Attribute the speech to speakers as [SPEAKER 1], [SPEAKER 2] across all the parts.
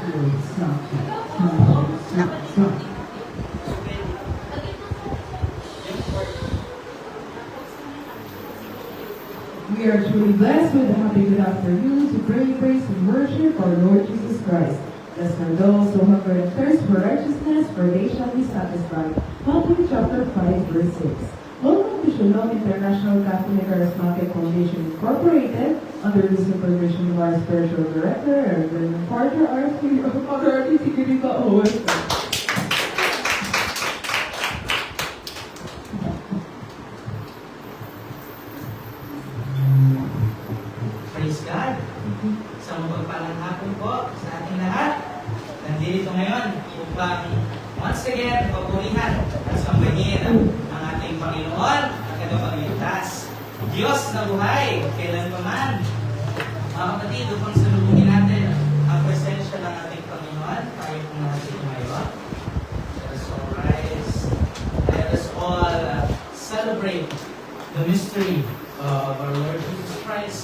[SPEAKER 1] We are truly blessed with a happy good afternoon to pray, praise, and worship our Lord Jesus Christ. Blessed are those who hunger and thirst for righteousness, for they shall be satisfied. Matthew chapter 5, verse 6. Welcome to Shalom International Catholic Charismatic Foundation Incorporated, under the supervision of our spiritual director, Reverend Father R.T. Sigurita Owen.
[SPEAKER 2] Praise God! Isang mapagpalang hapon po sa ating lahat. Nandito ngayon upang once again papurihan at sambahin ang ating Panginoon at Tagapagligtas. Diyos na buhay, kailan pa man. Mga kapatid, upang salubungin natin ang presensya ng ating Panginoon, tayo po natin tumayo. Let us all rise. Let us all celebrate the mystery of our Lord Jesus Christ.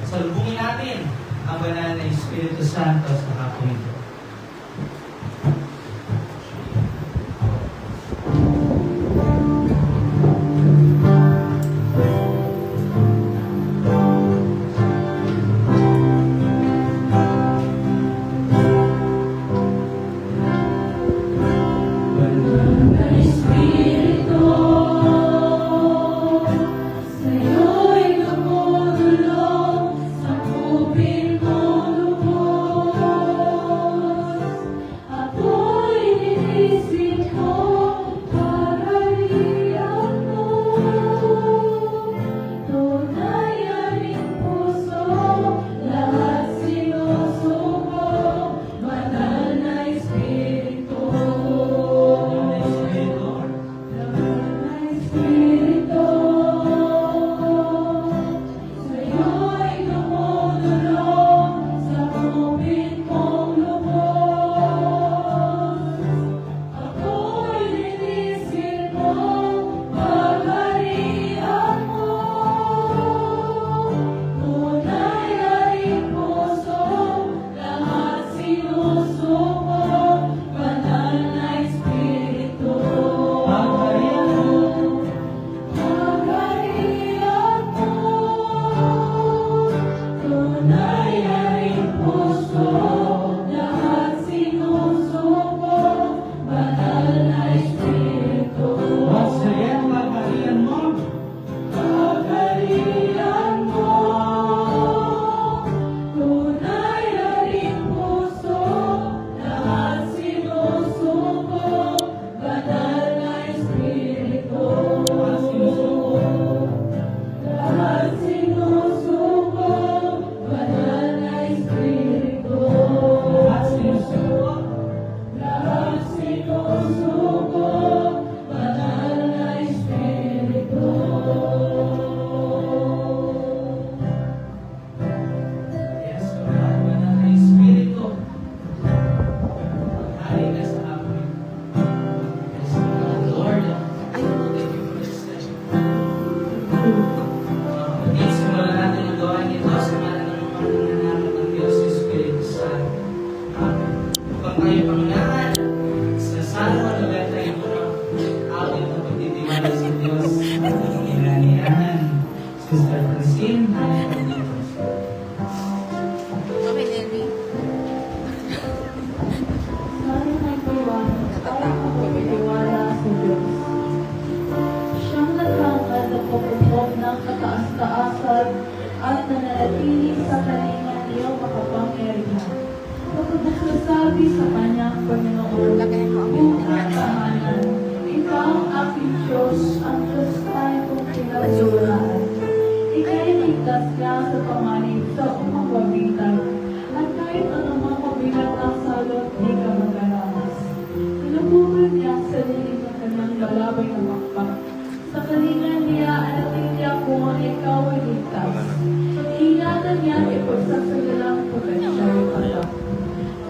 [SPEAKER 2] Salubungin natin ang banal na Espiritu Santo sa hapon ito.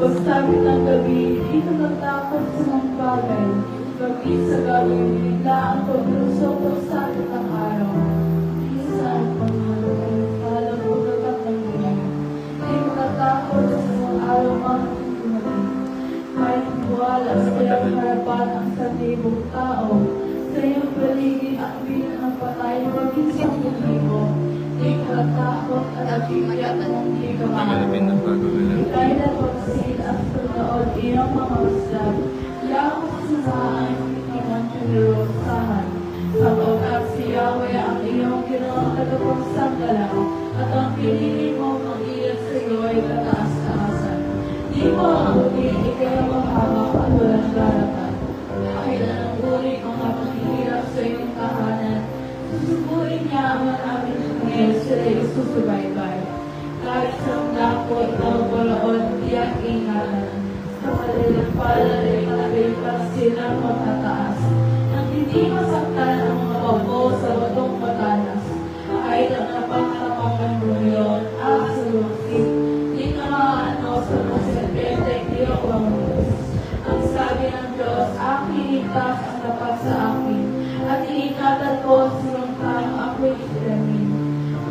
[SPEAKER 1] Pagsabi ng gabi, di natatakot sa mga bagay. Gabi sa gawin nila ang paglusok at sakit ng araw. Isa ang pangalaman, alam ko natatang din. Di natatakot sa mga araw mga tumating. at sa iyong harapan ang sanlibong tao. Sa iyong paligid ang bilang ng patay maging sa buhay mo. Di ka takot at agigat mong di ka
[SPEAKER 3] Tagalapin ng pagulala.
[SPEAKER 1] Ika'y napagsin at sunood iyong mga usap. Yakong sumaan, hindi man pinurusahan. Sapagkat si Yahweh ang iyong ginawang tagapagsanggalang at ang pinili mo mag-iyak sa iyo ay kataas-taasan. Di mo ang ikay ang mahamak at walang daratan. Kahit anong uri ang mapahihirap sa iyong tahanan, susuburin niya ang maraming ngayon sila isusubaybay. Kahit sa dakot na balaod, tiyak ingatan. Sa malilang palay, nabiglas silang matataas. Nang hindi masaktan ang mga babo sa batong matalas. Kahit ang napangalapakan mo yun, sa lukit. Di ka maano sa mga serpente, di ako mamulis. Ang sabi ng Diyos, aking itas ang tapat sa akin. At iingatan ko ang sulungkang ako'y ilamin.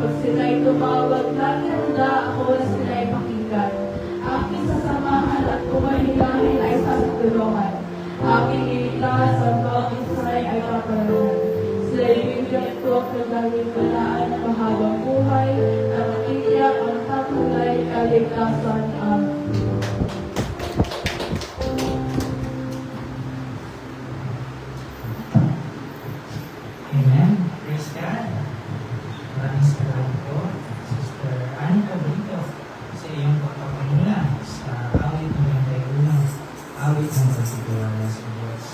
[SPEAKER 1] Pag sila'y tumawag, nakihanda ako na sila'y pakinggan. Aking sasamahan at kumahilahin ay sasatulungan. Aking ilitas at bawang Israel ay kapalaran. Sila'y bibigyan ko at nagaging kalaan ng mahabang buhay na matitiyak ang tatulay kaligtasan ang
[SPEAKER 2] Amen. Praise God. Maraming salamat po, Sister Annie Cabrito, sa iyong pagpapahula sa awit ng unang awit ng pagtitiwala sa Diyos.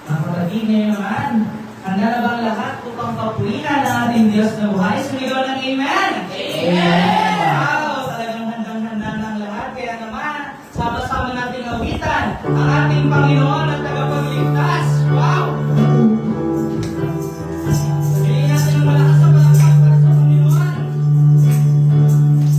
[SPEAKER 2] Mga kapatid, ngayon naman, handa na bang lahat upang papulinan ng ating Diyos na buhay? Sumigaw ng Amen! Amen! Wow! Talagang handang-handa ng lahat. Kaya naman, sama-sama nating awitan ang ating Panginoon at tagapagligtas. Wow! Sabihin natin ang malakas na palakpak para sa Panginoon. Sabihin natin ang Panginoon.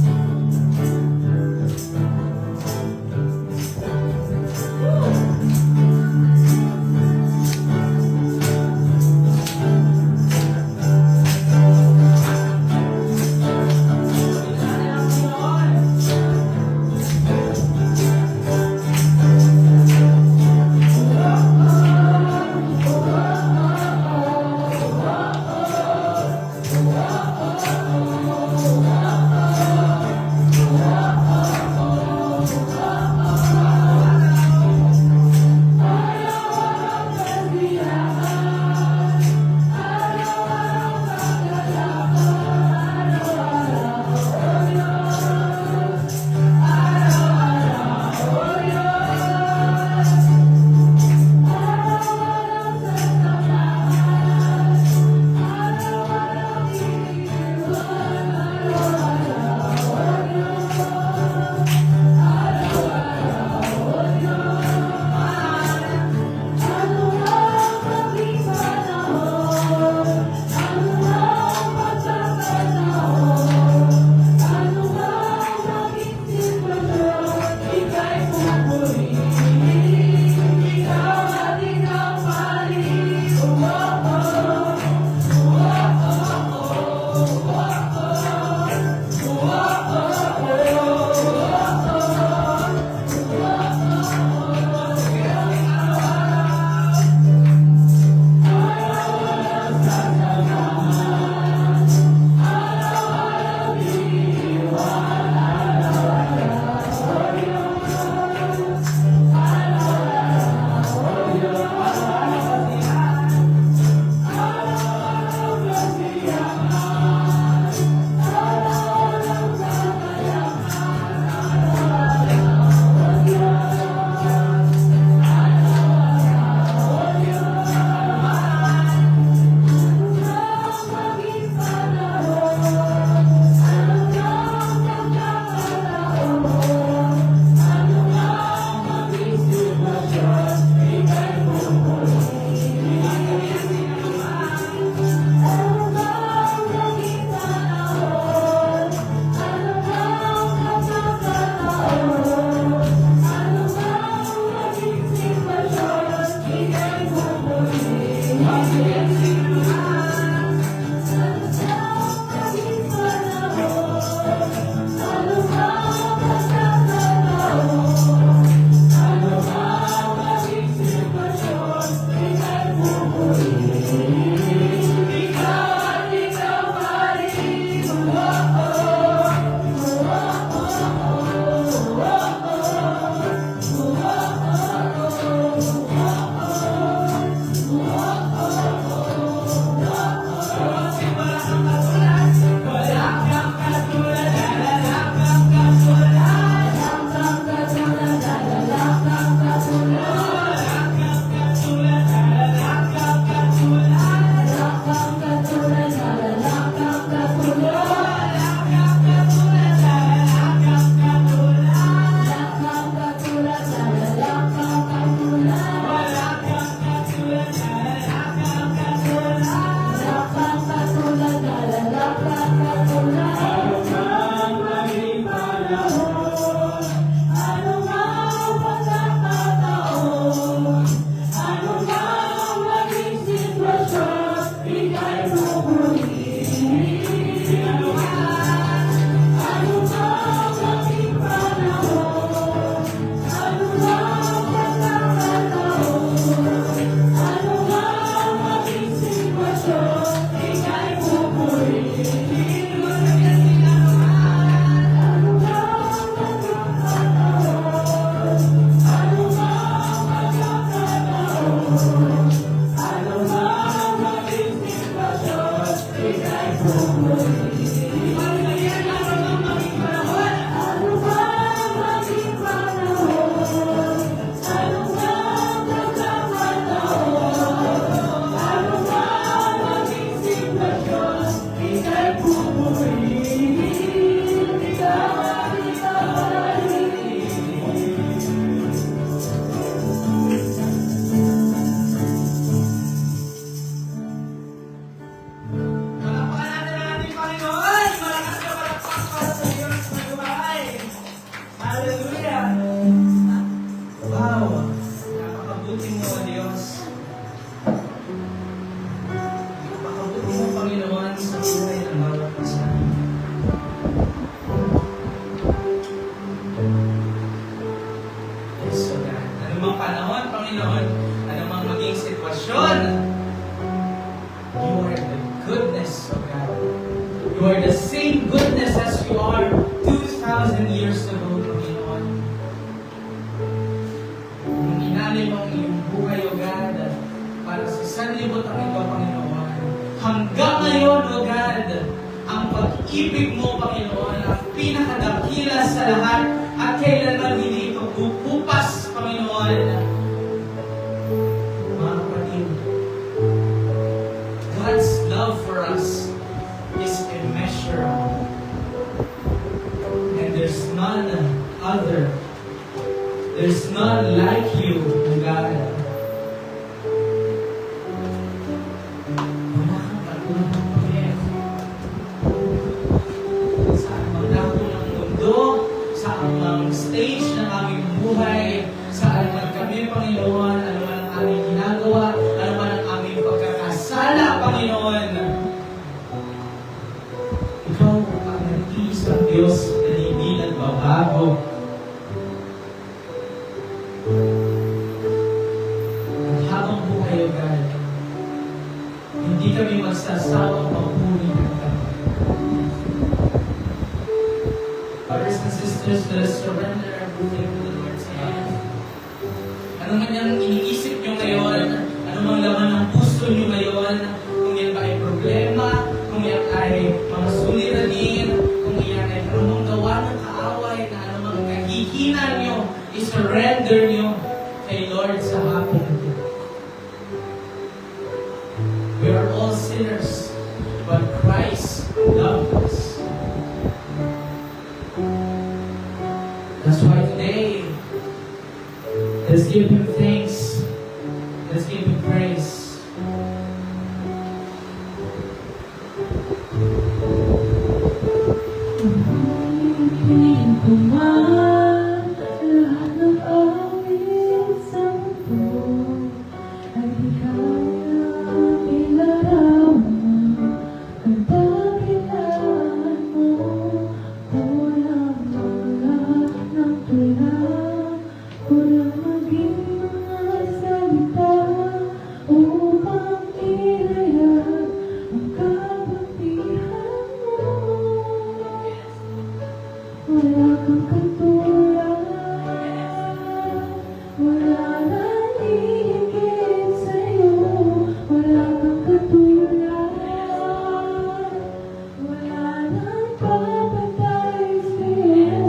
[SPEAKER 2] sa lahat at kailanman hindi ito pupupas, Panginoon. Mga kapatid, God's love for us is immeasurable. And there's none other. There's none like you, God. Wala kang katulad ng Panginoon. Sa anumang dako ng mundo, sa anumang stage ng aming buhay, saan man kami, Panginoon, ano man ang aming ginagawa, ano man ang aming pagkakasala, Panginoon. Ikaw ang nag-iisang Diyos na hindi nagbabago. At habang buhay, O God, hindi kami magsasawang papuri ng Kanya. Brothers and sisters, let us surrender everything to the Lord's hand. Ano man yung iniisip nyo ngayon, ano mang laman ng puso nyo ngayon, kung yan ba ay problema, kung yan ay mga suliranin, kung yan ay anumang gawa ng kaaway, na anumang kahihinan nyo, i-surrender nyo kay Lord sa hapon na ito. We are all sinners, but Christ loved us. That's why today, let's give Him thanks. Let's give Him praise.
[SPEAKER 1] Piliin ko man lahat ng awit sa mundo ay di kaya ilarawan ang dakilaan mo. Kulang ang lahat ng tuwa, kulang maging mga salita upang ihayag ang kabutihan mo. Wala kang katulad, wala nang hihigit sa'yo. Wala kang katulad, wala nang papatay sa'yo.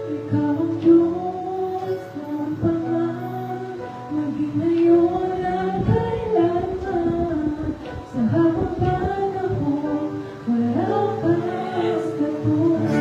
[SPEAKER 1] Ikaw ang Diyos ng panahon, maging ngayon at kailanman. Sa habang panahon, wala kang katulad.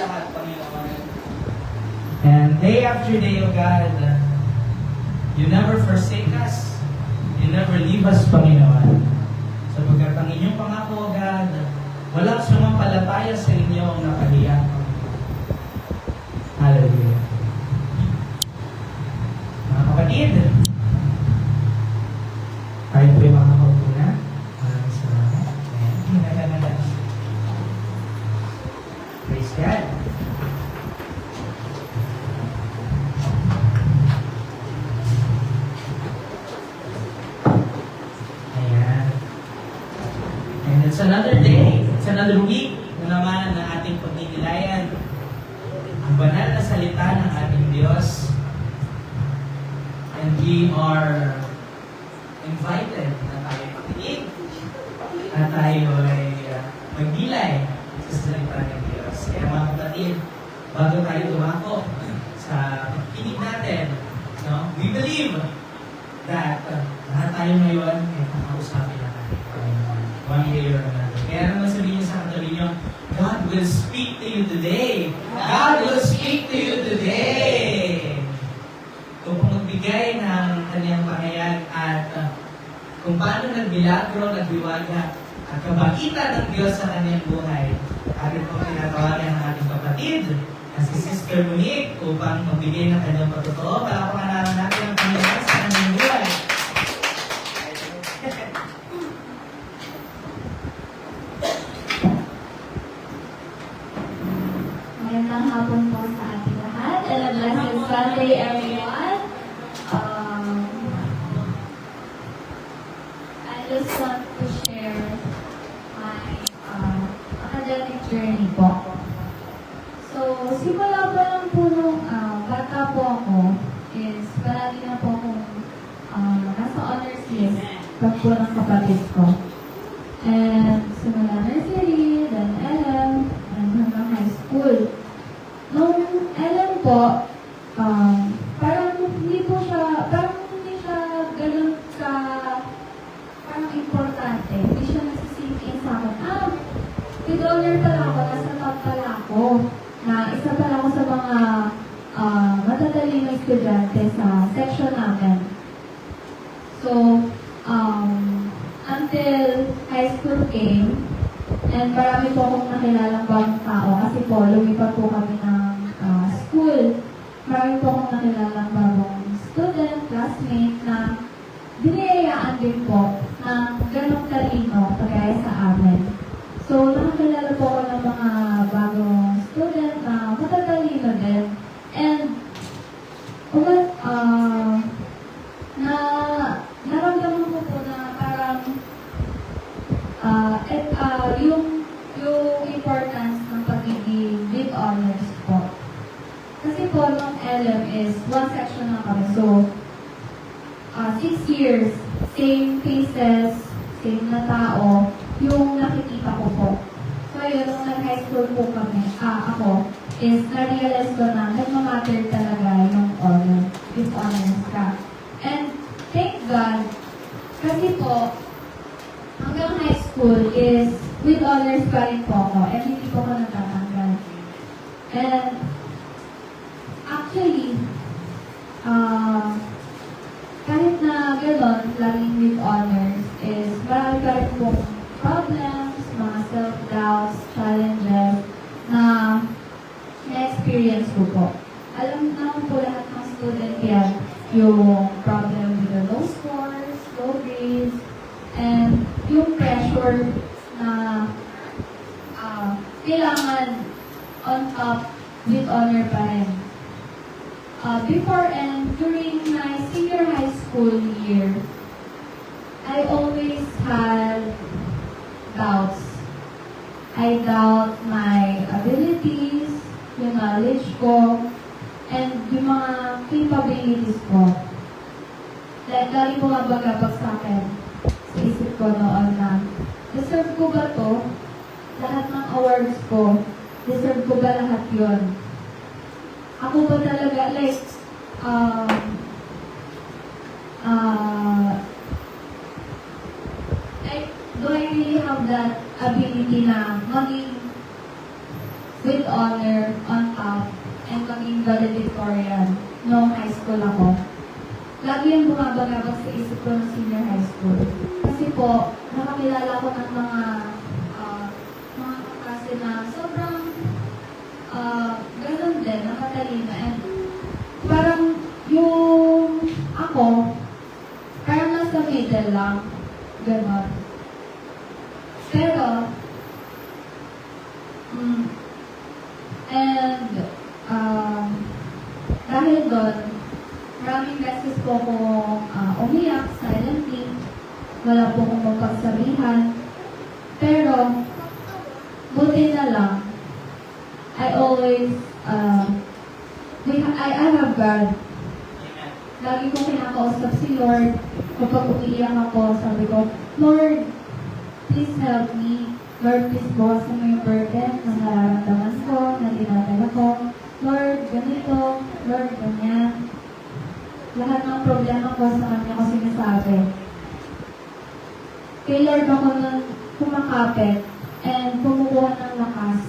[SPEAKER 2] lahat, Panginoon. And day after day, O God, you never forsake us. You never leave us, Panginoon. Sapagkat ang inyong pangako, O God, walang sumampalataya sa inyo ang napahiya. Hallelujah. Mga kapatid, tayo po yung makakaupo na. Maraming salamat. Ayan. Praise God. Ayan. And it's another day. It's another week na naman na ating pagnilayan ang banal na salita ng ating Diyos. And we are invited na tayo makinig at tayo ay magnilay sa salita ng Diyos. Kaya mga kapatid, bago tayo tumako sa pagkinig natin, no, we believe that lahat tayo ngayon ay kakausapin na natin. One way or another. Kaya naman sabihin niyo sa katabi niyo, God will speak to you today. God will speak to you today. Upang magbigay ng kanyang pangayag at kung paano nagmilagro, nagbiwaga at kabaitan ng Diyos sa kanyang buhay. Atin po tinatawagan ng ating kapatid na si Sister Monique upang magbigay ng kanyang patotoo. Palapakan natin ang Panginoon sa kanyang buhay.
[SPEAKER 3] Magandang hapon po sa ating lahat. And a blessed Sunday, everyone. I just want to share my academic journey po. So, simula pa lang po nung bata po ako is palagi na po akong nasa honors list pag po ng kapatid ko. And simula nursery, then LM, and hanggang high school. Nung LM po, parang hindi siya ganun ka, parang importante. Hindi siya nagsisink in sa akin. With honor pala ako, nasa top pala ako, na isa pala ako sa mga matatalinong estudyante sa section namin. So, until high school came, and marami po akong nakilalang bagong tao kasi po, lumipat po kami ng school. Marami po akong nakilalang bagong student, classmate na biniyayaan din po ng ganong talino kagaya sa amin. So, nakakilala po ako ng mga bagong student na matatalino din. And, naramdaman ko po na parang yung importance ng pagiging with honors po. Kasi po, nung LM is one section na kami. So, 6 years, same faces, same na tao, yung nakikita ko po. So, yun, nung nag-high school po kami, ako, is na-realize ko na nagmamatter talaga yung honor, with honors ka. And, thank God, kasi po, hanggang high school is with honors pa rin po ako, and hindi po ako natatanggal. And, actually, kahit na gano'n, laging with honors, is marami pa rin pong problems, mga self-doubts, challenges, na na-experience ko po. Alam naman po lahat ng student yan, yung problem with the low scores, low grades, and yung pressure na kailangan on top with honor pa rin. Before and during my senior high school year, I always had doubts. I doubt my abilities, yung knowledge ko, and yung mga capabilities ko. Like, lagi po mabagabag sa akin. Sa isip ko noon na, deserve ko ba to? Lahat ng awards ko, deserve ko ba lahat yun? Ako ba talaga, like, do I really have that ability na maging with honor on top and maging valedictorian noong high school ako. Lagi yung bumabagabag sa isip ko ng senior high school. Kasi po, nakakilala ko ng mga kaklase na sobrang ganun din, nakatalino. And parang yung ako, parang nasa middle lang. Ganon. Pero, dahil doon, maraming beses po akong umiyak silently. Wala po akong mapagsabihan. Pero, buti na lang, I always, I have God.
[SPEAKER 2] Amen.
[SPEAKER 3] Lagi kong kinakausap si Lord. Kapag umiiyak ako, sabi ko, Lord, please help me. Lord, please bawasan mo yung burden na nararamdaman ko, na dinadala ko. Lord, ganito. Lord, ganyan. Lahat ng problema ko sa kanya ko sinasabi. Kay Lord ako nang kumakapit and kumukuha ng lakas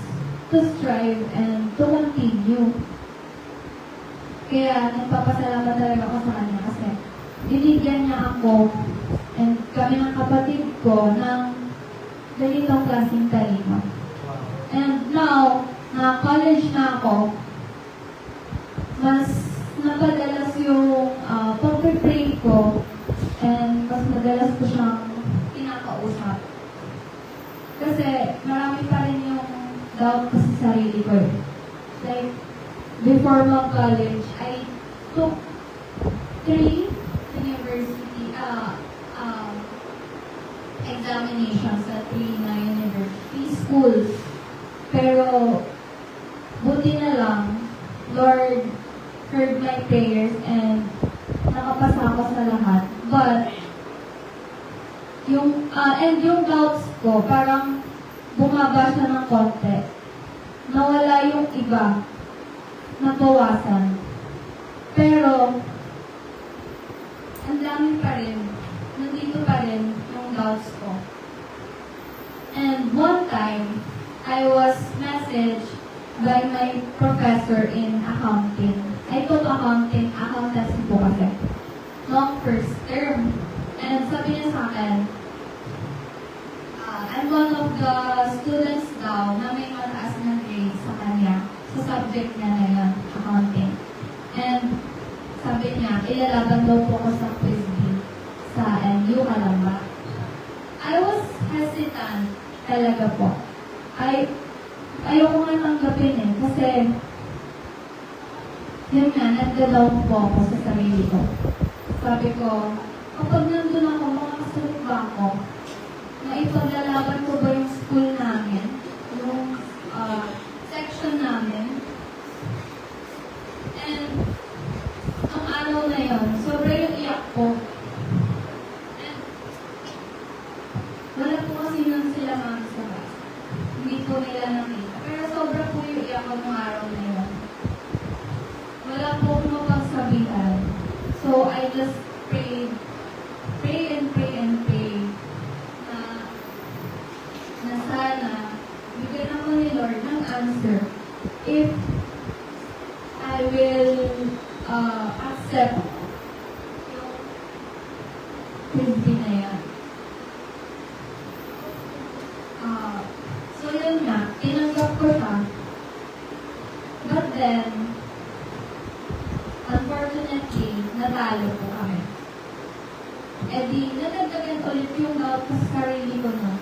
[SPEAKER 3] to strive and to continue. Kaya nagpapasalamat talaga ako sa kanya kasi binigyan niya ako and kami ng kapatid ko ng ganitong klaseng talino. And now, na college na ako, mas napadalas yung pag-pray ko and mas madalas ko siyang pinakausap. Kasi marami pa rin yung doubt ko sa sarili ko. Like, before mag-college, I took 3 university examinations sa 3 na university schools. Pero, buti na lang, Lord heard my prayers and nakapasa ako sa lahat. But, yung doubts ko, parang bumaba siya ng konti. Nawala yung iba. Nabawasan. Pero, ang dami pa rin. Nandito pa rin yung doubts ko. And one time, I was messaged by my professor in accounting. I took accountancy po kasi. Noong first term. And sabi niya sa akin, I'm one of the students daw na may mataas na grade sa kanya, sa subject niya na yun, accounting. And sabi niya, ilalaban daw po ko sa quiz B sa NU Calamba. I was hesitant talaga po. Ayoko nga tanggapin kasi yun nga, nagda-down po ako sa sarili ko. Sabi ko, kapag nandun ako, makakasalit ba ako? Maipaglalaban ko ba yung school namin? Yung section namin? And ang araw na yun, sobra yung iyak ko. And wala po kasi nun sila mami sa bus. Hindi po nila nakita. Pero sobra po yung iyak ko ng araw na yun. Wala po akong mapagsabihan. So I just prayed na sana bigyan ako ni Lord ng answer if I will accept yung Christy na yan. So yun nga, tinanggap ko siya. But then, unfortunately, natalo po kami. E di, nadagdagan ulit yung doubt sa sarili ko na.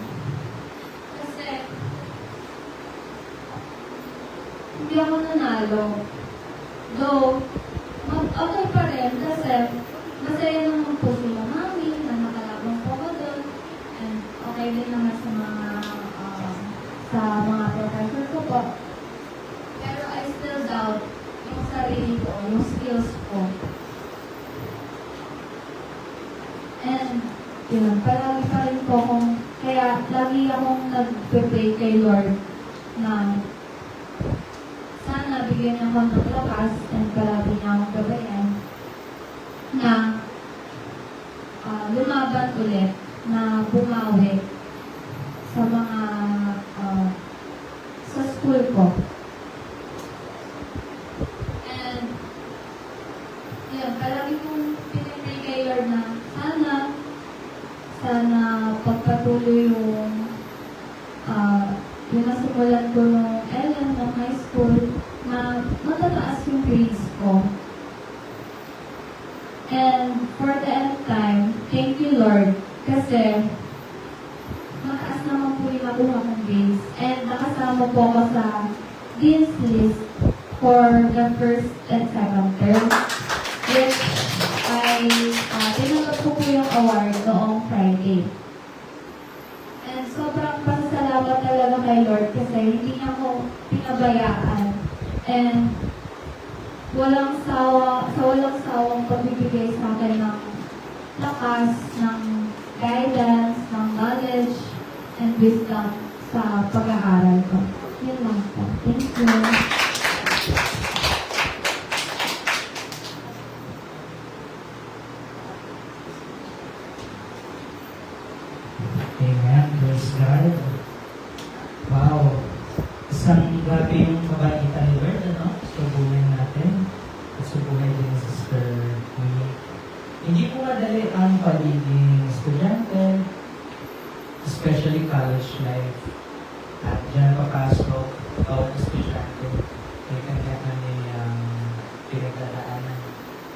[SPEAKER 3] Kasi, hindi ako nanalo. Though, okay pa rin kasi masaya naman po sila mami na nakalabang po ko doon. And okay din naman sa mga professor ko po. Pero I still doubt yung sarili ko, yung skills ko. And, yun, palagi pa rin po akong, kaya lagi akong nag-pray kay Lord na sana bigyan niya ako ng lakas and palagi niya akong gabayan na lumaban ulit, na bumawi sa mga sa school ko. sana pagpatuloy yung nasimulan ko nung LM, nung high school, na matataas yung grades ko. And for the end time, thank you Lord, kasi mataas naman po yung nakuha kong grades. And nakasama po ako sa Dean's List for the first and second term, which ay tinanggap ko po yung award noong Friday. And sobrang pasasalamat talaga kay Lord kasi hindi niya ako pinabayaan. And walang sawang pagbibigay sa akin ng lakas, ng guidance, ng knowledge, and wisdom sa pag-aaral ko. Yun lang po. Thank you.
[SPEAKER 2] Amen. Praise God. Wow. Isang grabe yung kabaitan ni Lord, ano? Subuhin natin. Subuhin din ni Sister Winnie. Hindi po madali ang pagiging estudyante, especially college life. At dyan papasok, bawat estudyante, may kanya-kanyang pinagdadaanan.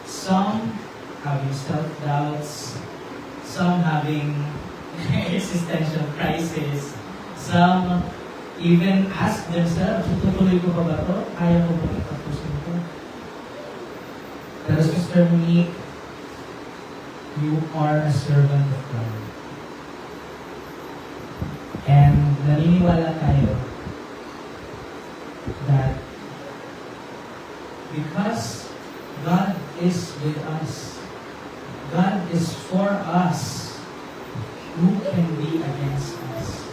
[SPEAKER 2] Some having self-doubts, some having existential crisis, some even ask themselves, tutuloy ko pa ba ito? Kaya ko ba itapusin ito? Pero Sister Monique, you are a servant of God. And naniniwala tayo that because God is with us, God is for us, who can be against us?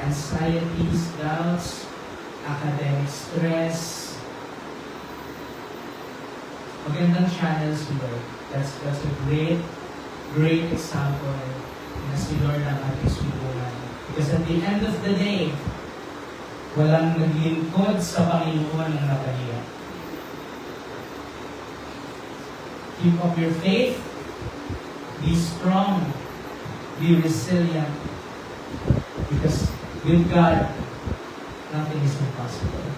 [SPEAKER 2] Anxieties, doubts, academic stress. Magandang channels si Lord. That's a great example na si Lord ang ating subukan. Because at the end of the day, walang naglingkod sa Panginoon ng napahiya. Keep up your faith. Be strong. Be resilient. Because with God, nothing is impossible.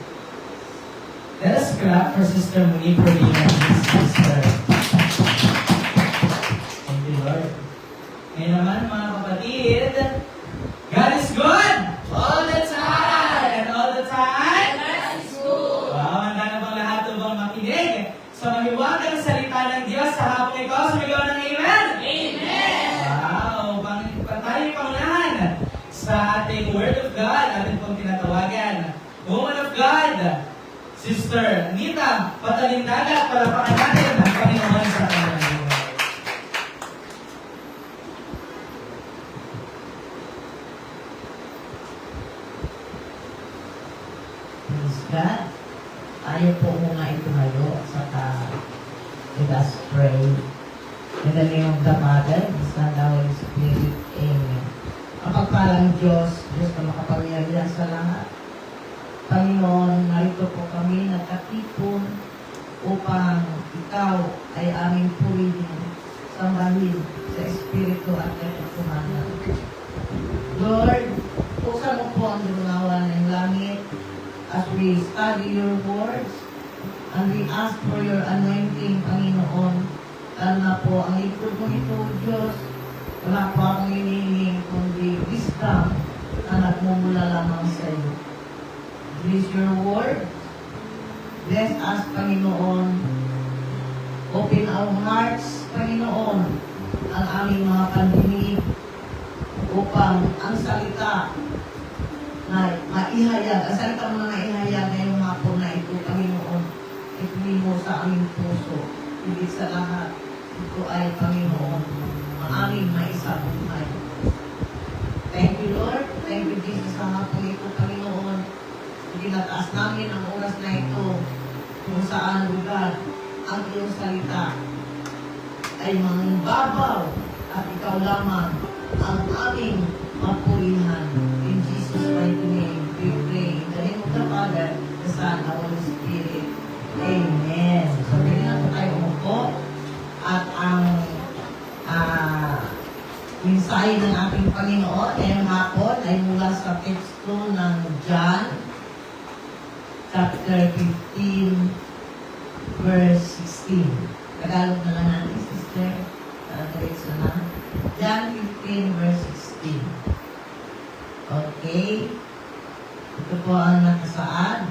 [SPEAKER 2] Let us clap for Sister Monique for being a sister. Thank you, Lord. Ngayon naman, mga kapatid, God is good! All the time! And all the time? God is good! Wow, handa na bang lahat bang makinig sa mahiwagang salita ng Diyos sa hapong ito? Sumigaw ng Amen? Amen! Wow, tayo pangunahan sa ating Word of God, ating pong tinatawagan. Woman of God, Sister Anita Patalindaga, palapakan natin ang Panginoon sa kanyang buhay.
[SPEAKER 4] Praise God. Tayo po muna itumayo at saka let us pray. In the name of the Father, the Son, and the Holy Spirit. Amen. Ang pagpalang Diyos, Diyos na makapangyarihan sa lahat. Panginoon, narito po kami nagkatipon upang Ikaw ay aming purihin, sambahin sa Espiritu at katotohanan. Lord, buksan mo po ang lunawan ng langit as we study your words and we ask for your anointing, Panginoon. Lalo na po ang likod mo ito, Diyos, wala po akong hinihiling kundi wisdom na nagmumula lamang sa iyo. Bless your word. Bless us, Panginoon. Open our hearts, Panginoon, ang aming mga pandinig upang ang salita na maihayag, ang salita mo na maihayag ngayong hapon na ito, Panginoon, ituloy mo sa aming puso. Higit sa lahat, ito ay, Panginoon, ang aming maisabuhay. Thank you, Lord. Thank you, Jesus, sa hapon ito, Panginoon. Tinataas namin ang oras na ito kung saan lugar ang iyong salita ay mangbabaw at ikaw lamang ang aming mapurihan. In Jesus' mighty name, we pray. In the name of the Father, the Son, and the Holy Spirit. Amen. So, ganyan na po tayo umupo at ang mensahe ng ating Panginoon ngayong hapon ay mula sa teksto ng John, chapter 15, verse 16. Tagalog na lang natin, sister. Diretso na. John 15, verse 16. Okay. Ito po ang nakasaad.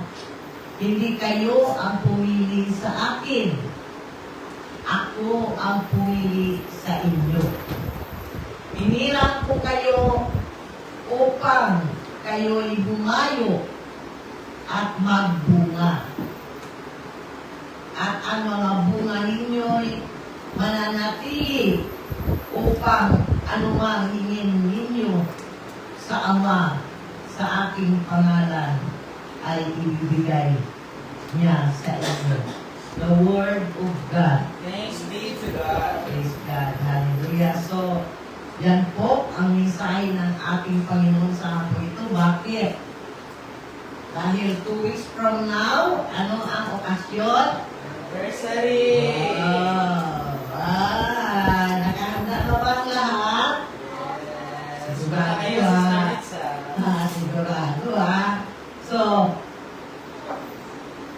[SPEAKER 4] Hindi kayo ang pumili sa akin. Ako ang pumili sa inyo. Hinirang ko kayo upang kayo'y bumayo at magbunga. At ang mga bunga ninyo'y mananatili upang anumang hingin ninyo sa Ama sa aking pangalan ay ibibigay niya sa inyo. The Word of God.
[SPEAKER 2] Thanks be to God.
[SPEAKER 4] Praise God. Hallelujah. So, yan po ang mensahe ng ating Panginoon sa hapon ito. Bakit? Dahil 2 weeks from now, ano ang okasyon?
[SPEAKER 2] Anniversary!
[SPEAKER 4] Nakahanda na ba ang lahat?
[SPEAKER 2] Sumama kayo sa Sanitsa.
[SPEAKER 4] Sigurado So,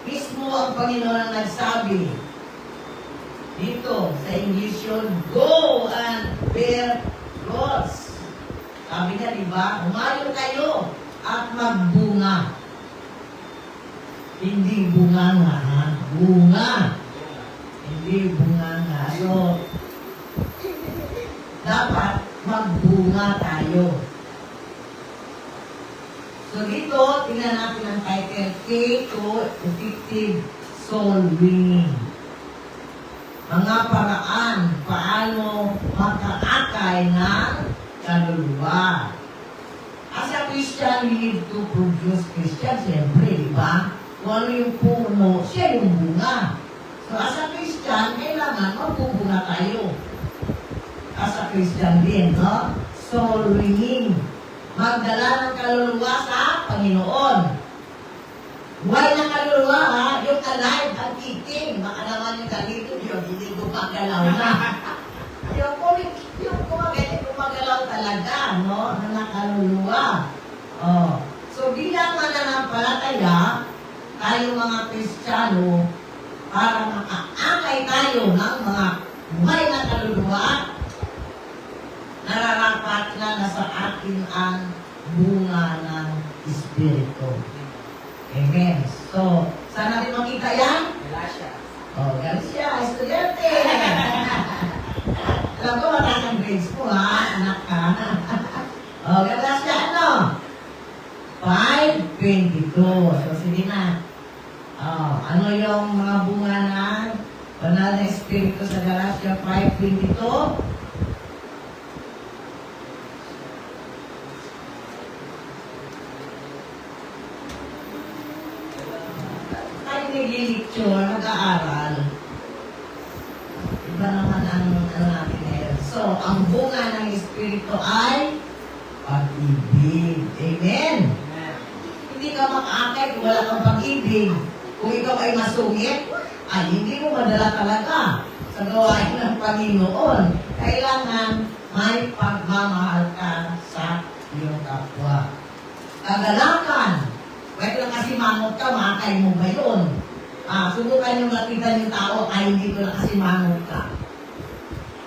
[SPEAKER 4] mismo ang Panginoon ang nagsabi dito sa English yun, go and bear fruits. Sabi niya, di ba? Humayo kayo at magbunga. Hindi bunganga, ha? Bunga. Hindi bunganga. So, dapat magbunga tayo. So dito, tingnan natin ang title, K to Effective Soul Winning. Mga paraan, paano makaakay ng kaluluwa. As a Christian, we need to produce Christian, siyempre, di ba? Kung ano yung puno, siya yung bunga. So as a Christian, kailangan magbubunga tayo. As a Christian din, no? Soul winning. Magdala ng kaluluwa sa Panginoon. Buhay ng kaluluwa, ha? Yung alive, ang kiting. Baka naman yung ganito, yung hindi gumagalaw na. yung gumagalaw talaga, no? Na nakaluluwa. Oh. So, bilang mananampalataya, tayo mga Kristiyano, para makaakay tayo ng mga buhay na kaluluwa, nararapat na nasa atin ang bunga ng Espiritu. Amen. So, saan natin makita yan?
[SPEAKER 2] Wala siya.
[SPEAKER 4] Oh, Garcia, estudyante! Alam ko, wala kang grades mo, ha? Anak ka. Oh, Garcia, ano? 5:22. So, sige na. Oh, ano yung mga bunga ng banal na Espiritu sa Galatia 5:22? Nag-lecture, nag-aaral. Iba naman ang ano natin ngayon. So, ang bunga ng Espiritu ay pag-ibig. Amen?
[SPEAKER 2] Amen.
[SPEAKER 4] Hindi ka makaakay kung wala kang pag-ibig. Kung ikaw ay masungit, ay hindi mo madala talaga sa gawain ng Panginoon. Kailangan may pagmamahal ka sa iyong kapwa. Kagalakan. Pwede lang kasi mangot ka, makakay mo ba yun? Subukan yung lapitan yung tao, ay hindi ko lang kasi mangot ka.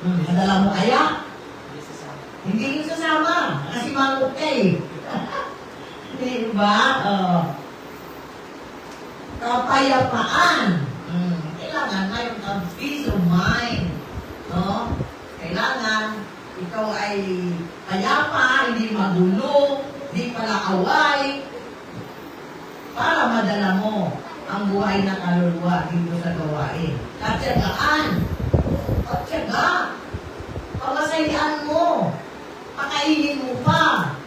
[SPEAKER 4] Madala mo kaya? Hindi yung sasama. Kasi mangot ka eh. Di ba? Kapayapaan. Kailangan mayroon kang peace of mind. No? Kailangan ikaw ay payapa, hindi magulo, hindi pala-away, para madala mo ang buhay na kaluluwa dito sa gawain. Katyagaan. Katyaga. Pamasahian mo. Pakainin mo pa.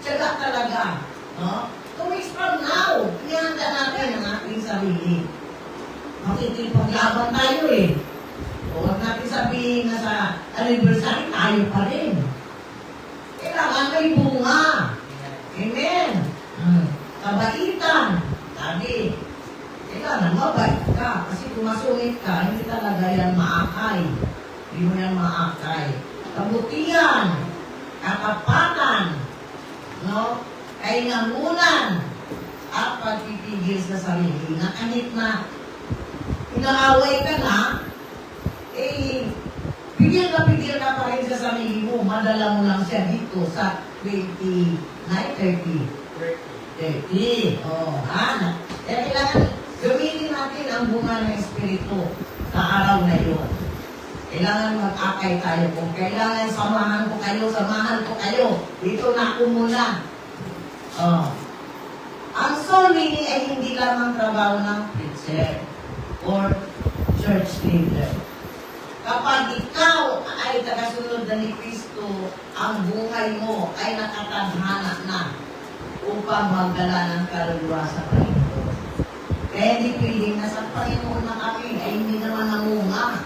[SPEAKER 4] Tiyaga talaga. No? 2 weeks from now, pinahanda natin ang ating sarili. Makikipaglaban tayo eh. Huwag natin sabihin na sa anniversary, tayo pa rin. Kailangan may bunga. Amen. Kabaitan. Sabi, kailangan mabait ka. Kasi kung masungit ka, hindi talaga yan maakay. Hindi mo yan maakay. Kabutihan. katapatan, no? Kaingamunan, at pagpipigil sa sarili na kahit na inaaway ka na, pigil ka pa rin sa sarili mo. Madala mo lang siya dito sa 29, 30. 30. Oh, Kaya kailangan gamitin natin ang bunga ng Espiritu sa araw na yun. Kailangan mag-akay tayo. Kung kailangan samahan ko kayo. Dito na ako muna. Oh. Ang soul winning ay hindi lamang trabaho ng preacher or church leader. Kapag ikaw ay tagasunod na ni Kristo, ang buhay mo ay nakatadhana na upang magdala ng kaluluwa sa Panginoon. Kaya hindi pwedeng nasa Panginoon na kami ay hindi naman namunga.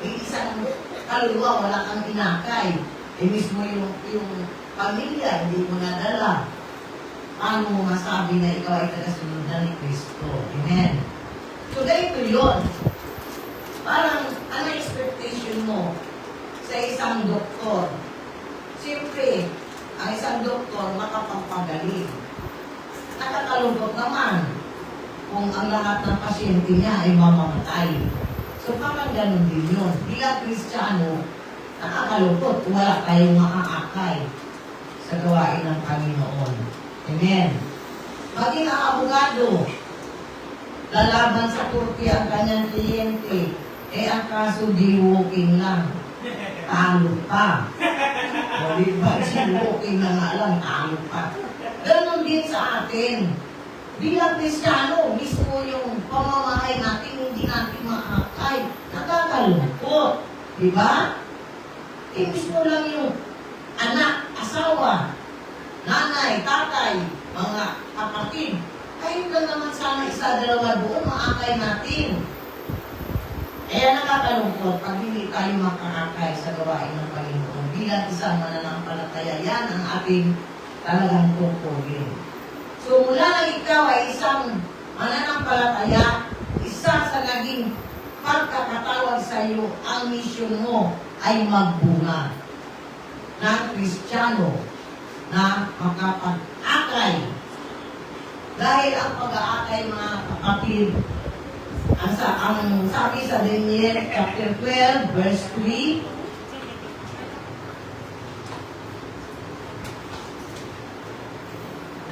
[SPEAKER 4] Isang kaluluwa, wala kang inakay. Mismo yung pamilya, hindi mo nadala. Paano mo masabi na ikaw ay tagasunod na ni Kristo? Amen. So, ganito yun. Parang, ano expectation mo sa isang doktor? Siyempre, ang isang doktor makapagpagaling. Nakakalungkot naman kung ang lahat ng pasyente niya ay mamamatay. So, parang ganun din yun. Bilang Kristiyano, nakakalungkot kung wala tayong maaakay sa gawain ng Panginoon. Amen. Maging ang abogado, lalaban sa korte ang kanyang kliyente, ang kaso di-walking lang. Talo pa. O diba, di-walking na nga lang, talo pa. Ganon din sa atin. Bilang Kristiyano, mismo yung pamamahay natin, hindi natin makakay. Nakakalungkot. Diba? Mismo lang yung anak, asawa, nanay, tatay, mga kapatid. Kayo lang naman sana isa, dalawa doon, maakay natin. Kaya nakakalungkot pag hindi tayo makakakay sa gawain ng Panginoon. Bilang isang mananampalataya, yan ang ating talagang tungkulin. So mula na ikaw ay isang mananampalataya, isa sa naging pagkakatawag sa iyo, ang misyon mo ay magbunga ng Kristiyano na makapag-akay. Dahil ang pag-aakay, mga kapatid, ang sabi sa Daniel chapter 12, verse 3,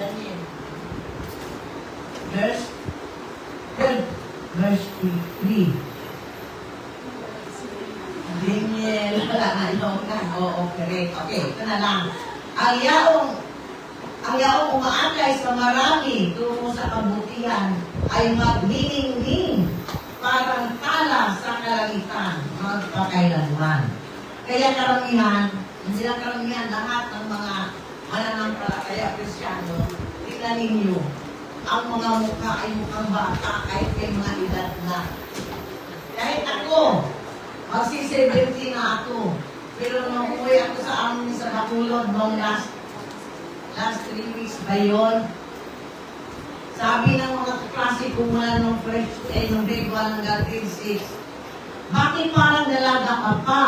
[SPEAKER 4] Daniel, verse 12, verse 3. Daniel, wala na, oo, correct. Okay, ito na lang. Ang yaong umaakay sa marami tungo sa kabutihan ay magniningning parang tala sa kalangitan magpakailanman. Kaya karamihan, hindi lang karamihan, lahat ng mga mananampalataya Kristiyano, tingnan ninyo, ang mga mukha ay mukhang bata kahit may mga edad na. Kahit ako, magsi-70 na ako, pero nung umuwi ako sa amin sa Bacolod noong last 3 weeks ba yun? Sabi ng mga klase ko mula nung nung grade 1 hanggang grade 6, bakit parang dalaga ka pa?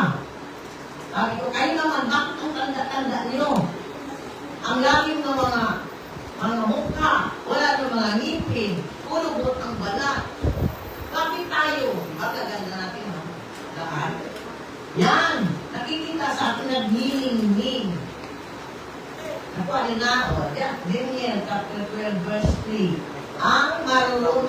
[SPEAKER 4] Sabi ko, kayo naman, bakit ang tanda-tanda niyo? Ang lalim ng mga mukha, wala ng mga ngipin, puro buot ang balat. Bakit tayo? Magaganda natin lahat. Yan, nakikita sa atin nagnining-ning. Ako, ano na, Daniel, chapter 12, verse 3. Ang marunong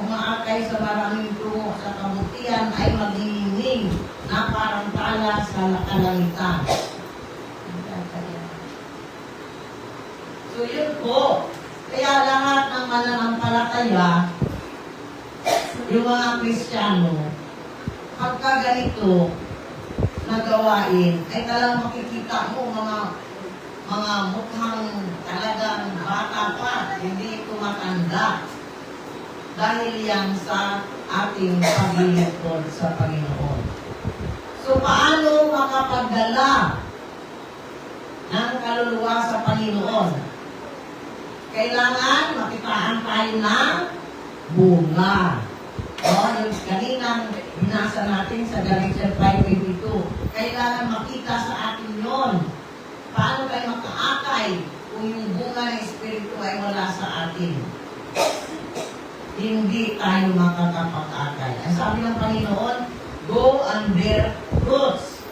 [SPEAKER 4] umaakay sa maraming tungo sa kabutihan ay magniningning na parang tala sa kalangitan. So yun po. Kaya lahat ng mananampalataya, yung mga Kristiyano, pagka ganito na gawain, ay talagang makikita mo mga mukhang talagang bata pa, hindi tumatanda. Dahil yan sa ating paglilingkod sa Panginoon. So, paano makapagdala ng kaluluwa sa Panginoon? Kailangan makitaan tayo ng bunga. O, yung kaninang binasa natin sa Galatians 5:22, kailangan makita sa atin yon. Paano tayo makaakay kung yung bunga ng Espiritu ay wala sa atin? Hindi tayo makakapag-akay. Ang sabi ng Panginoon, go and bear fruits.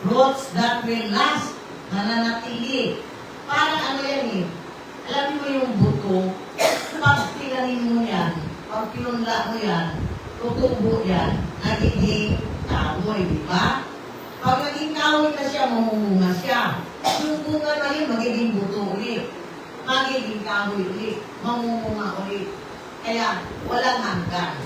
[SPEAKER 4] Fruits that will last, nananatili. Parang ano yan eh. Alam mo yung buto, pag tinanim mo yan, pag pinunla mo yan, tutubo yan, nagiging kahoy, di ba? Pag naging kahoy na siya, mamumunga siya. Yung bunga na yun, magiging buto ulit. Magiging kahoy ulit. Mamumunga ulit. Kaya, walang hanggan.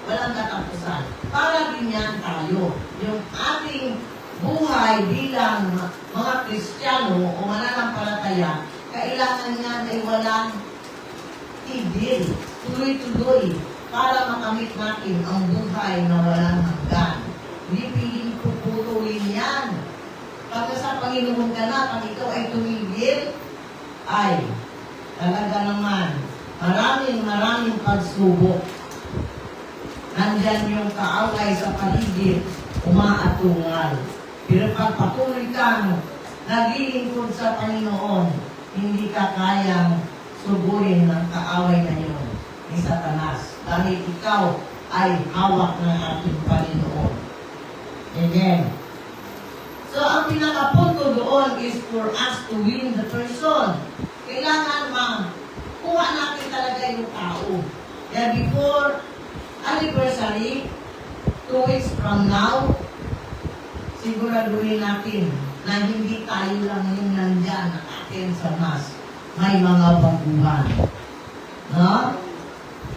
[SPEAKER 4] Walang katapusan. Para din yan tayo. Yung ating buhay bilang mga Kristiyano o mananampalataya, kailangan nga ay walang tigil. Tuloy-tuloy. Para makamit natin ang buhay na walang hanggan. Hindi piling puputulin yan. Pag sa Panginoon ka na, pag ikaw ay tumigil, ay talaga naman, maraming pagsubok. Nandyan yung kaaway sa paligid, umaatungal. Pero pag patuloy kang naglilingkod sa Panginoon, hindi ka kayang suburin ng kaaway na yun ni Satanas. Dahil ikaw ay hawak ng ating Panginoon. Amen. So, ang pinakapunto doon is for us to win the person. Kailangan kuha natin talaga yung tao. Kaya before anniversary, 2 weeks from now, siguraduhin natin na hindi tayo lang yung nandyan na atin sa mas. May mga baguhan. No?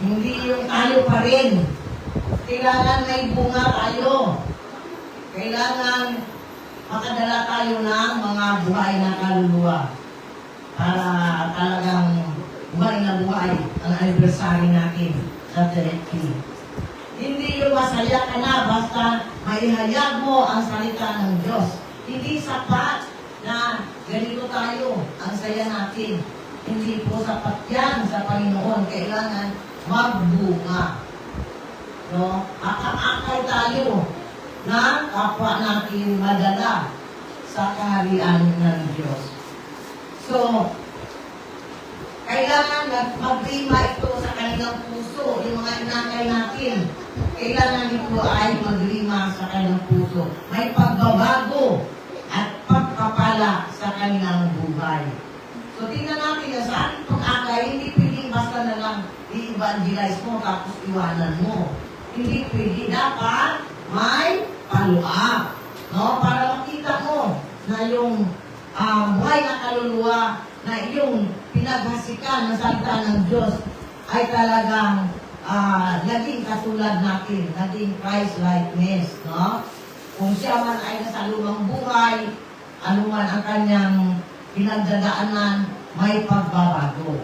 [SPEAKER 4] Hindi yung tayo pa rin. Kailangan may bunga tayo. Kailangan makadala tayo ng mga buhay na kaluluwa para talagang buhay na buhay ang anniversary natin sa Tereki. Hindi yung masaya ka na basta maihayag mo ang salita ng Diyos. Hindi sapat na ganito tayo, ang saya natin. Hindi po sapat yan sa Panginoon. Kailangan magbunga. No? Akal tayo na kapwa natin madala sa kaharian ng Diyos. So, kailangan magrima ito sa kanilang puso. Yung mga inakay natin, kailangan ito ay magrima sa kanilang puso. May pagbabago at pagpapala sa kanilang buhay. So, tingnan natin na sa ating pag-akay, hindi pwedeng basta na lang i-evangelize mo tapos iwanan mo. Hindi pwede. Dapat may follow-up. No? Para makita mo na yung buhay na kaluluwa na yung pinaghasikan ng salita ng Diyos ay talagang naging katulad natin, naging Christ-likeness. No? Kung siya man ay nasa lumang buhay, anuman ang kanyang pinagdadaanan, may pagbabago.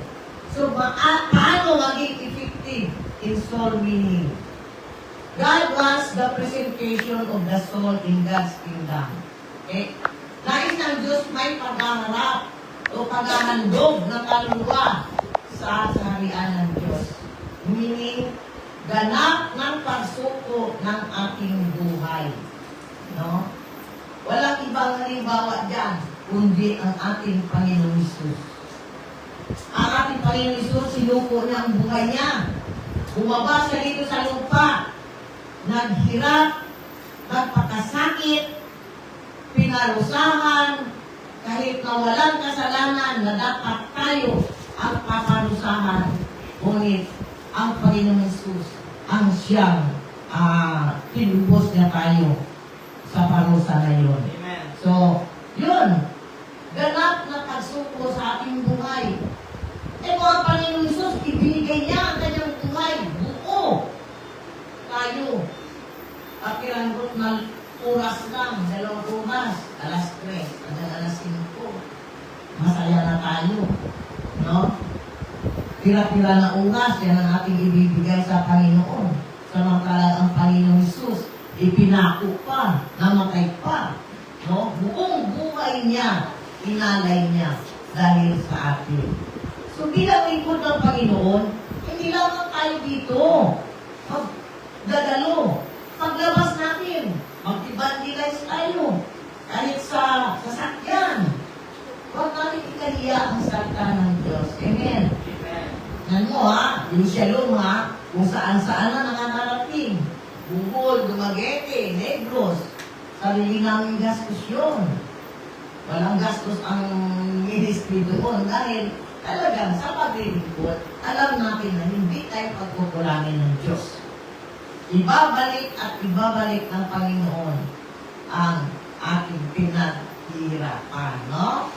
[SPEAKER 4] So, paano maging effective in soul winning? God wants the presentation of the soul in God's kingdom. Okay? Nais ng Diyos may paghaharap o paghahandog ng kaluluwa sa kaharian ng Diyos. Meaning, ganap ng pagsuko ng ating buhay. No? Walang ibang halimbawa dyan, kundi ang ating Panginoon Hesus. Ang ating Panginoon Hesus, sinuko niya ang buhay niya. Bumaba siya dito sa lupa. Naghirap, nagpakasakit, pinarusahan, kahit na walang kasalanan na dapat tayo ang paparusahan. Ngunit ang Panginoon Hesus ang siyang tinubos niya tayo sa parusa na yun.
[SPEAKER 2] Amen.
[SPEAKER 4] So, yun. Ganap na pagsuko sa ating buhay. Kung ang Panginoon Hesus, ibinigay niya ang kanyang buhay. Buo. Tayo. Pakiranggot na oras lang. 2 oras. Alas 3. Hanggang alas 5. Masaya na tayo. No? Pira-pira na oras. Yan ang ating ibibigay sa Panginoon. Samantalang ang Panginoon Hesus, ipinako pa, namatay pa. No? Buong buhay niya, inalay niya dahil sa atin. So bilang lingkod ng Panginoon, hindi Hindi lamang tayo dito. Magdadalo. Paglabas natin, mag-evangelize tayo. Kahit sa sasakyan. Huwag natin ikahiya ang salita ng Diyos. Amen.
[SPEAKER 2] Amen.
[SPEAKER 4] Yan mo ha, yung shalom ha, kung saan-saan na nakakarating. Bungol, Dumaguete, Negros. Sarili namin gastos yun. Walang gastos ang ministry doon dahil talagang sa paglilingkod, alam natin na hindi tayo pagkukulangin ng Diyos. Ibabalik at ibabalik ng Panginoon ang ating pinaghihirapan, no?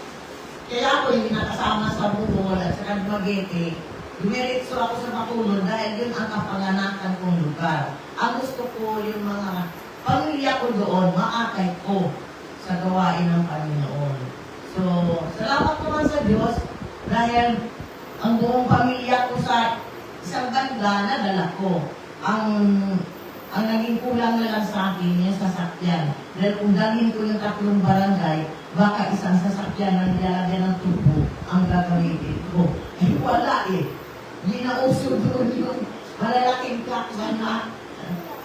[SPEAKER 4] Kaya ako hindi nakasama sa Bungol at sa Dumaguete, dumiretso ako sa Bacolod dahil yun ang kapanganakan kong lugar. Ang gusto ko yung mga pamilya ko doon, maakay ko sa gawain ng Panginoon. So, salamat naman sa Diyos dahil ang buong pamilya ko sa isang banda na dala ko. Ang naging kulang na lang sa akin yung sasakyan. Dahil kung dalhin ko yung 3 barangay, baka isang sasakyan na nilalagyan ng tubo ang gagamitin ko. Eh, wala eh. Hindi na uso doon yung malalaking truck na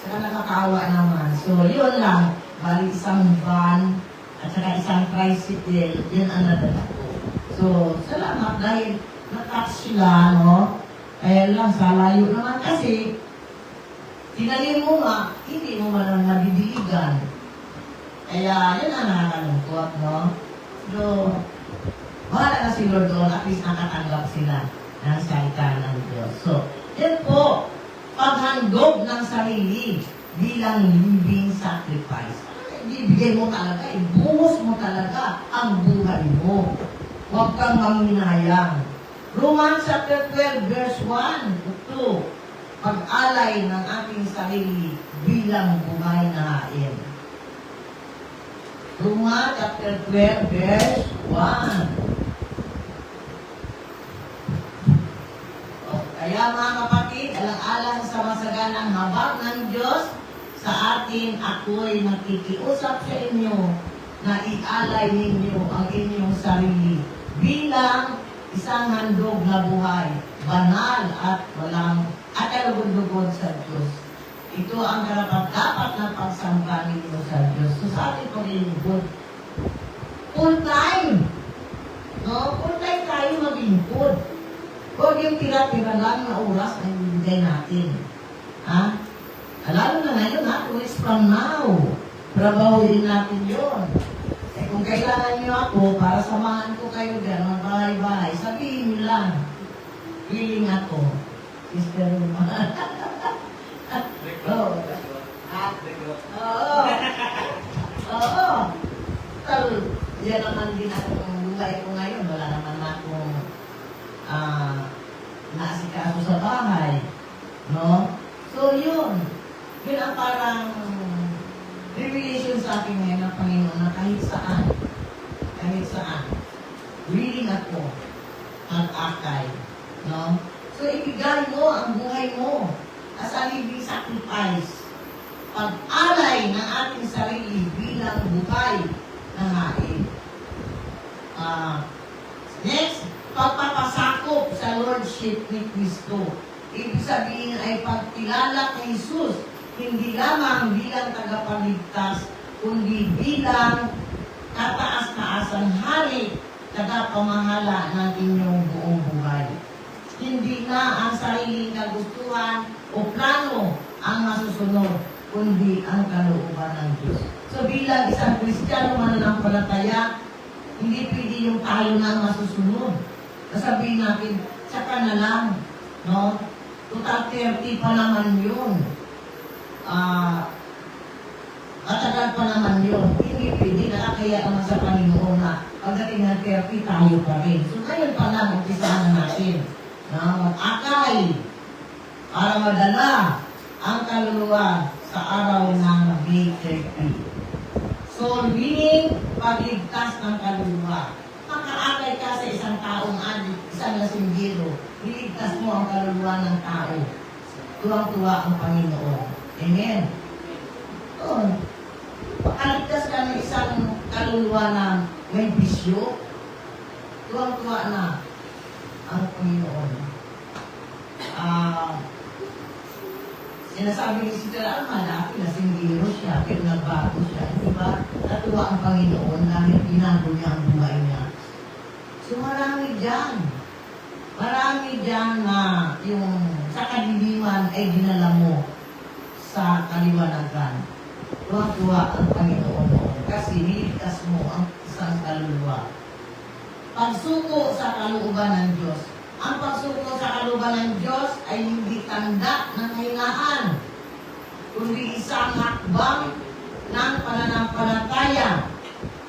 [SPEAKER 4] saka nakakawa naman. So, yun lang. Bali isang van at saka isang tricycle, yun ang nadala ko. So, salamat dahil natouch sila, no? Kaya lang, sa layo naman kasi, tinali mo nga, hindi mo man ang nabibiligan. Kaya, yun ang nakakalungkot, no? So, wala na si Lord doon, at least nakatanggap sila ng salita ng Diyos. So, yan po, paghandog ng sarili bilang living sacrifice. Ibigay mo talaga, ibuhos mo talaga ang buhay mo. Huwag kang manghinayang. Romans chapter 12, verse 1 to 2. Pag-alay ng ating sarili bilang buhay na hain. Romans chapter 12, verse 1. Kaya mga kapatid, alang-alang sa masaganang habag ng Diyos, sa atin ako'y nakikiusap sa inyo na ialay ninyo ang inyong sarili bilang isang handog na buhay, banal at walang kalugod-lugod sa Diyos. Ito ang karapat-dapat na pagsamba ninyo sa Diyos. So sa ating paglilingkod, full time. No? Full time tayo maglingkod. Huwag yung tira-tira lang na oras na ibigay natin. Ha? Lalo na ngayon, ha? 2 weeks from now. Trabahuin natin yun. Eh kung kailangan niyo ako, para samahan ko kayo dyan, magbahay-bahay, sabihin niyo lang. Feeling ako. Sister Roman. Oo. Oo. Oo. Tal, yan naman din akong buhay ko ngayon. Wala naman akong naasikaso sa bahay. No? So, yun. Yun ang parang revelation sa akin ngayon ng Panginoon na kahit saan, willing ako mag-akay. No? So, ibigay mo ang buhay mo as a living sacrifice. Pag-alay ng ating sarili bilang buhay ng hain. Next, pagpapasakop sa Lordship ni Kristo. Ibig sabihin ay pagkilala kay Jesus, hindi lamang bilang tagapagligtas, kundi bilang kataas-taasang hari, tagapamahala ng inyong buong buhay. Hindi na ang sariling kagustuhan o plano ang masusunod, kundi ang kalooban ng Diyos. So bilang isang Kristiyano mananampalataya, hindi pwede yung tayo na ang masusunod. Sasabihin natin, saka na lang, no? Total 30 pa naman yun. Matagal pa naman yun. Hindi pwede, nakakaya naman sa Panginoon na pagdating ng 30, tayo pa rin. So ngayon pa lang, umpisahan natin na mag-akay para madala ang kaluluwa sa araw ng May 30. So, meaning, pagligtas ng kaluluwa. Makaakay ka sa isang taong adik, isang lasinggero, iligtas mo ang kaluluwa ng tao. Tuwang-tuwa ang Panginoon. Amen. So, makaligtas ka ng isang kaluluwa na may bisyo, tuwang-tuwa na ang Panginoon. sinasabi ni Sister Alma, dati nasinggiro siya, pero nagbago siya. Di ba? Natuwa ang Panginoon dahil binago niya ang buhay niya. So marami dyan. Marami dyan na yung sa kadiliman ay dinala mo sa kaliwanagan. Tuwa-tuwa ang Panginoon kasi niligtas mo ang isang kaluluwa. Pagsuko sa kalooban ng Diyos. Ang pagsuko sa kalooban ng Diyos ay hindi tanda ng kahinaan, kundi isang hakbang ng pananampalataya.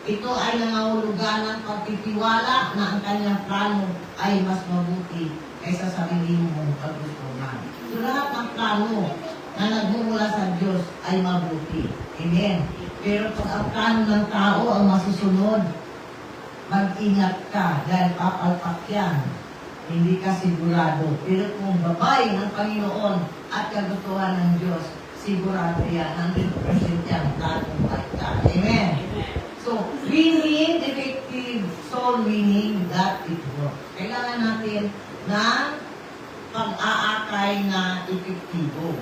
[SPEAKER 4] Ito ay nangahulugan ng pagtitiwala na ang kanyang plano ay mas mabuti kaysa sarili mong pagtutunan. So lahat ng plano na nagmumula sa Diyos ay mabuti. Amen. Pero pag ang plano ng tao ang masusunod, mag-ingat ka dahil papalpak yan. Hindi ka sigurado. Pero kung babay ng Panginoon at kagustuhan ng Diyos, sigurado yan, 100% yan, tagumpay ka. Amen. So, winning, effective soul winning, that it works. Kailangan natin ng pag-aakay na epektibo.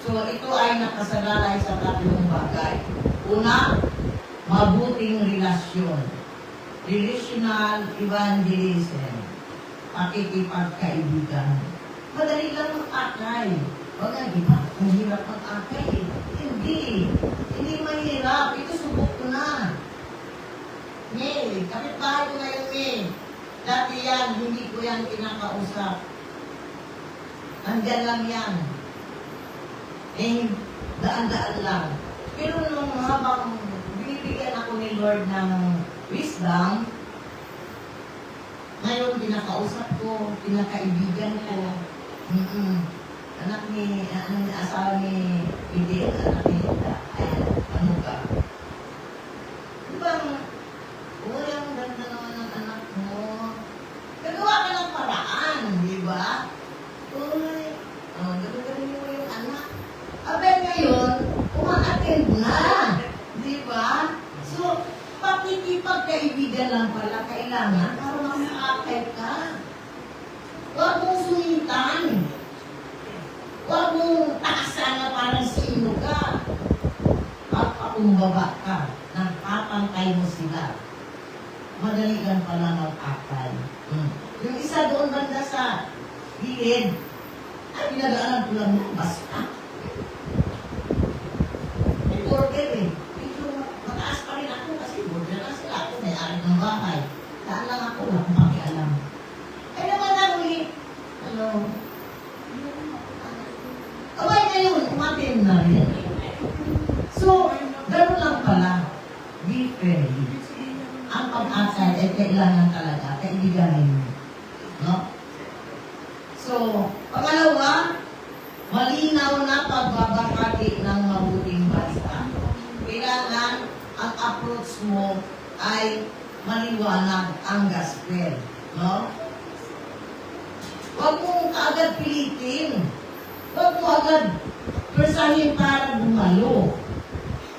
[SPEAKER 4] So, ito ay nakasalalay sa tatlong bagay. Una, mabuting relasyon. Relational evangelism. Pakikipagkaibigan. Madali lang mag-akay. Huwag nga, di ba? Ang hirap mag-akay. Hindi. Hindi mahirap. Ito subok ko na. May, kapitbahay ko ngayon, May. Dati yan, hindi ko yan kinakausap. Nandyan lang yan. Eh, daan-daan lang. Pero nung habang binibigyan ako ni Lord ng wisdom, ngayon, pinakausap ko, pinakaibigan ko. Anak ni, asawa ni Pidi, anak ni Ida, ano ka? Di ba, uy, ang ganda naman ng anak mo. Nagawa ka ng paraan, di ba? Uy, gagawin mo yung anak. Abay ngayon, uma-attend na. Di ba? So, pakikipagkaibigan lang pala kailangan para makakakay ka. Huwag mong sumitan. Huwag mong taasan na parang sino ka. Papakumbaba ka. Nagpapantay mo sila. Madali lang pala mag-akay. Yung isa doon banda sa gilid, ay pinadaanan ko lang mo, basta. May order eh. Mataas pa rin ako kasi border na sila. Ako may-ari ng bahay. Saan lang ako, wala akong pakialam. Ay naman na ulit. Hello. Abay ngayon, umatin na rin. So, gano'n lang pala. Be friendly. Ang pag-akay ay kailangan talaga, kaibiganin mo. No? So, pangalawa, malinaw na pagbabahagi ng mabuting balita. Kailangan ang approach mo ay maliwanag ang gospel. No? Huwag mong kaagad pilitin. Huwag mo agad persahin para bumalo.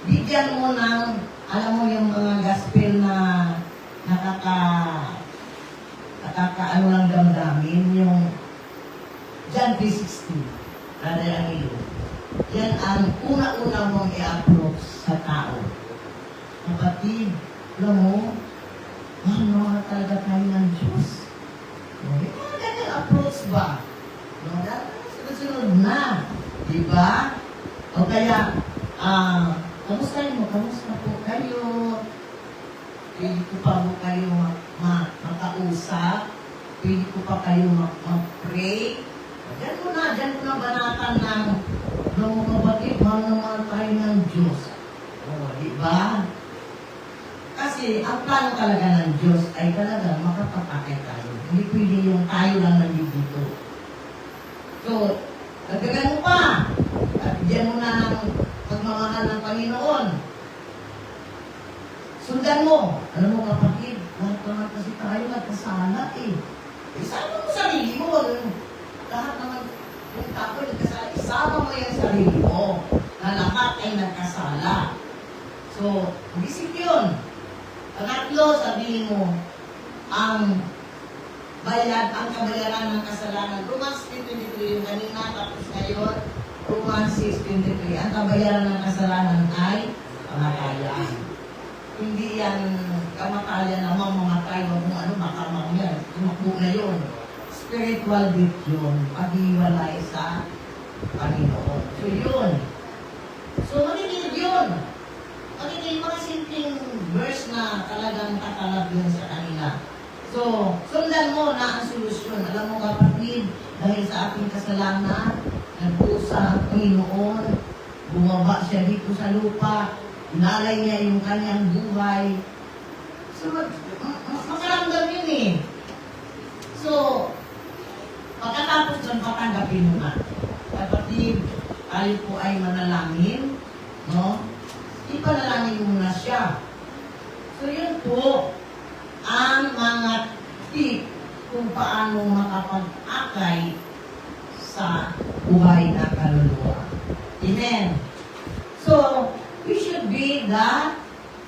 [SPEAKER 4] Bigyan mo ng, alam mo yung mga gospel na nakaka-ano lang damdamin, yung John 3:16, Brother Amilo. Yan ang una-una mong i-approach sa tao. Kapatid, alam mo, mahal talaga tayo ng Diyos. Yung mga ganyan approach ba? No, sunod na. Diba? O kaya, kamusta mo? Kamusta po kayo? Pwede ko pa po kayo makausap? Pwede ko pa kayo mag-pray? Diyan ko na banatan ng mga kapatid, mahal naman tayo ng Diyos. O, diba? Kasi ang plano talaga ng Diyos ay talaga makapatake tayo. Hindi pwede yung tayo lang nandito. So, nagdagan mo pa. At diyan mo na ng pagmamahal ng Panginoon. Sundan mo. Alam mo kapatid, lahat naman kasi tayo nagkasala eh. Isama mo sarili mo. Lahat naman yung tao nagkasala. Isama mo yung sarili mo na lahat ay nagkasala. So, isip yun. Pangatlo, sabihin mo, ang bayad ang kabayaran ng kasalanan. Romans 3:23 yung kanina, tapos ngayon, Romans 6:23. Ang kabayaran ng kasalanan ay kamatayan. Hindi yan kamatayan na mamamatay o kung ano, makamang yan. Tumakbo na yun. Spiritual death yun. Pag-iwalay sa Panginoon. So yun. So makikinig yun. Makikinig mga simpleng verse na talagang kakalap yun sa kanila. So, sundan mo na ang solusyon. Alam mo kapatid, dahil sa ating kasalanan, nagpusa ang Panginoon, bumaba siya dito sa lupa, inalay niya yung kanyang buhay. So, makaramdam yun eh. So, pagkatapos doon, patanggapin mo na. Kapatid, tayo po ay manalangin, no? Ipanalangin mo na siya. So, yun po, ang mga tip kung paano makapag-akay sa buhay na kaluluwa. Amen. So, we should be the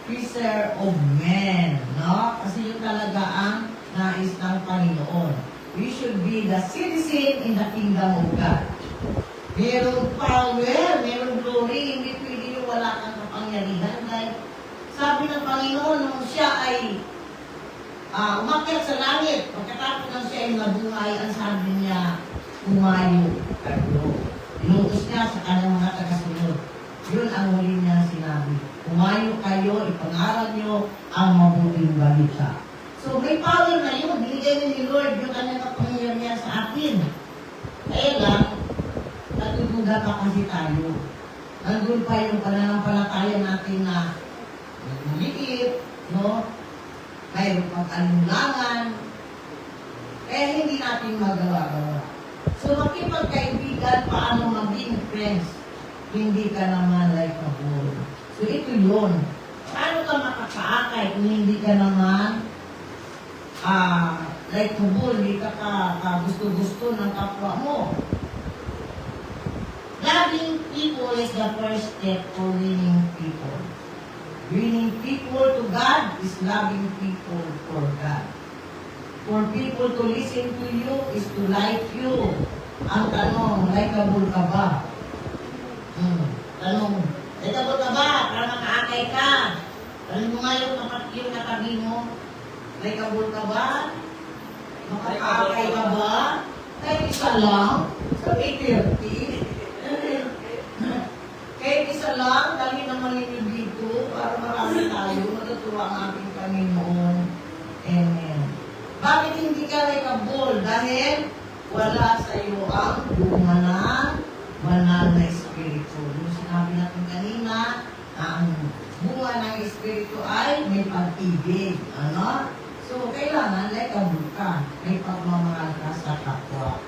[SPEAKER 4] fisher of men, no? Kasi yun talaga ang nais ng Panginoon. We should be the citizen in the kingdom of God. Merong power, merong glory, hindi pwede yung wala kang kapangyarihan. Dahil sabi ng Panginoon, nung siya ay umakyat sa langit, pagkatapos ng siya ay nabuhay, ang sabi niya, umayo kayo. Inutos niya sa kanyang mga tagasunod. Yun ang huli niya sinabi. Umayo kayo, ipangaral niyo ang mabuting balita. So may power na yun. Binigay ni Lord yung kanyang kapangyarihan sa atin. Kaya lang, natutuga pa kasi tayo. Nandun pa yung pananampalataya natin na maliit, no? Mayroon pag-alinlangan, kaya hindi natin magawa-gawa. So, makipagkaibigan, paano maging friends? Hindi ka naman like a bull. So, ito yun. Paano ka makakaakay kung hindi ka naman like a bull, hindi ka gusto-gusto ng kapwa mo? Loving people is the first step for winning people. Winning people to God is loving people for God. For people to listen to you is to like you. Ang tanong, likeable ka ba? Tanong, likeable ka ba? Para makaakay ka. Tanong mo nga yung katabi mo, likeable ka ba? Makakaakay ka ba? Kahit isa lang, sabi 30. Kahit isa lang, dali naman ninyo dito para marami tayo, matutuwa ang ating Panginoon. Amen. Bakit hindi ka likeable? Dahil wala sa iyo ang bunga ng banal na Espiritu. Yung sinabi natin kanina, ang bunga ng Espiritu ay may pag-ibig. Ano? So, kailangan likeable ka. May pagmamahal ka sa kapwa.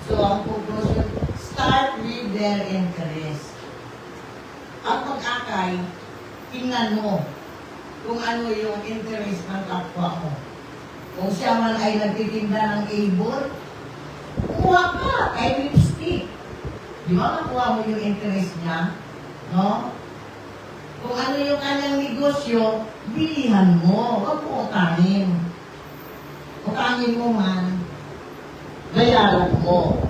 [SPEAKER 4] So, ang conclusion, start with their interest. Ang pag-akay, tingnan mo kung ano yung interest ng kapwa mo. Kung siya man ay nagtitinda ng A-ball, kuha ka kay lipstick. Di ba makuha mo yung interest niya? No? Kung ano yung kanyang negosyo, bilihan mo. Huwag mo utangin. Utangin mo man, bayaran mo.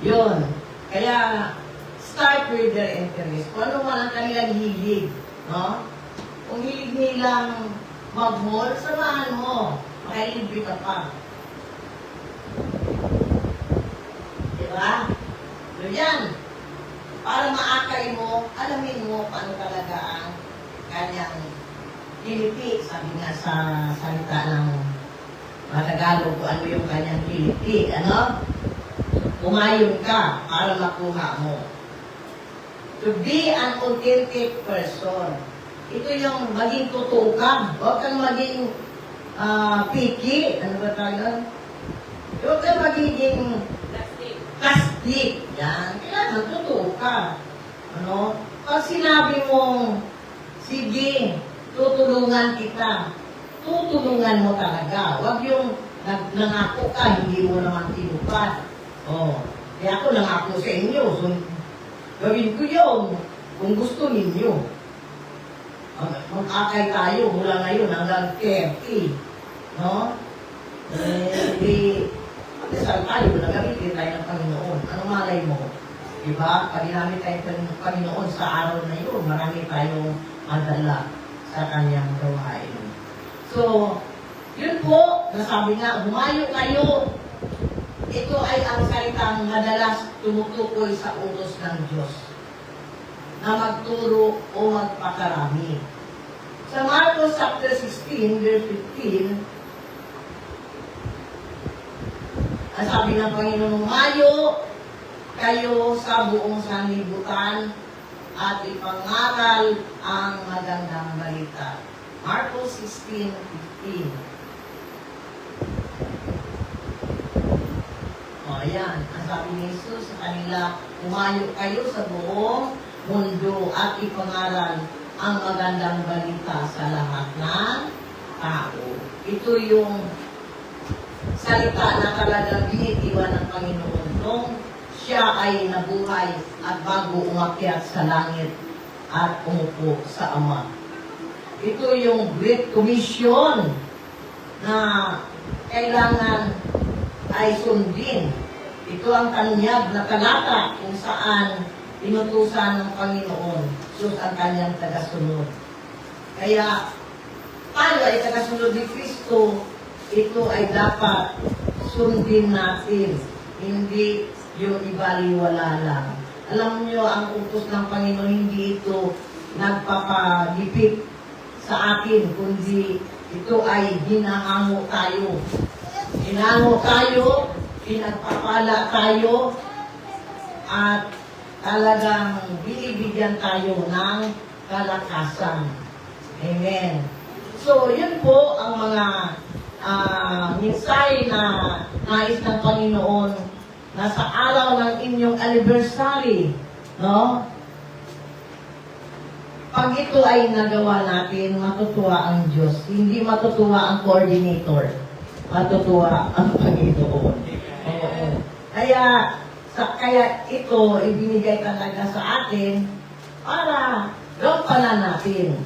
[SPEAKER 4] Yun. Kaya, start with their interest. Kung ano man ang kanilang hilig, no? Kung hilig nilang mag-mall, samahan mo. Makalibre ka pa. Diba? So yan. Para maakay mo, alamin mo paano talaga ang kanyang kiliti. Sabi nga sa salita ng Tagalog, kung ano yung kanyang kiliti. Ano? Umayon ka para makuha mo. To be an authentic person. Ito yung maging totoo ka. Huwag kang maging picky. Ano ba tayo? Huwag kang magiging plastic. Yan. Kailangan totoo ka. Ano? Pag sinabi mong, sige, tutulungan kita. Tutulungan mo talaga. Huwag yung nangako ka, hindi mo naman tinupad. Oh. Kaya ako nangako sa inyo. So, gawin ko yun kung gusto ninyo. Mag-akay tayo mula ngayon hanggang 30. No? Hindi, magdasal tayo, nagamitin tayo ng Panginoon. Anong malay mo? Diba? Pag ginamit tayo ng Panginoon sa araw na yun, marami tayong madala sa kanyang gawain. So, yun po, nasabi nga, humayo kayo. Ito ay ang salitang madalas tumutukoy sa utos ng Diyos na magturo o magpakarami. Sa Marcos chapter 16, verse 15, ang sabi ng Panginoon, humayo kayo sa buong sanlibutan at ipangaral ang magandang balita. Marcos 16:15. O, ayan. Ang sabi ni Jesus sa kanila, umayo kayo sa buong mundo at ipangaral ang magandang balita sa lahat ng tao. Ito yung salita na talagang binitiwan ng Panginoon nung siya ay nabuhay at bago umakyat sa langit at umupo sa Ama. Ito yung Great Commission na kailangan ay sundin. Ito ang tanyag na talata kung saan inutusan ng Panginoon sus ang kanyang tagasunod. Kaya, tayo ay tagasunod ni Kristo, ito ay dapat sundin natin. Hindi yung ibaliwala lang. Alam niyo, ang utos ng Panginoon, hindi ito nagpapagipit sa atin, kundi ito ay hinahango tayo. Hinango tayo, pinagpapala tayo, at talagang binibigyan tayo ng kalakasan. Amen. So, yun po ang mga mensahe na nais ng Panginoon na sa araw ng inyong anniversary, no? Pag ito ay nagawa natin, matutuwa ang Diyos. Hindi matutuwa ang coordinator. Matutuwa ang Panginoon. Oo. Kaya ito ibinigay talaga sa atin para gampanan natin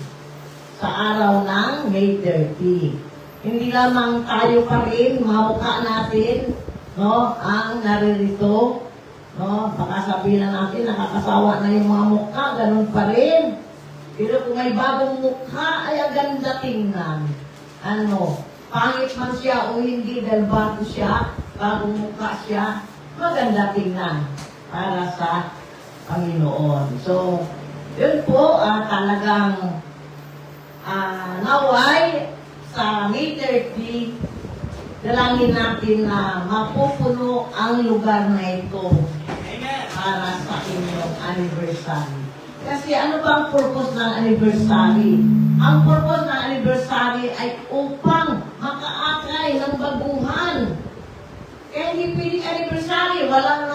[SPEAKER 4] sa araw ng May 30. Hindi lamang tayo pa rin, mamukha natin, no, ang naririto, no, baka sabihin na natin, nakakasawa na yung mga mukha, ganun pa rin. Pero kung may bagong mukha, ay ang ganda tingnan. Ano, pangit man siya o hindi, dahil bago siya, bagong mukha siya, maganda tingnan para sa Panginoon. So, yun po, talagang naway sa May 30, dalangin natin na mapupuno ang lugar na ito para sa inyong anniversary. Kasi ano ba ang purpose ng anniversary? Ang purpose ng anniversary ay upang makaakay ng baguhan. Kaya hindi pwedeng anniversary, walang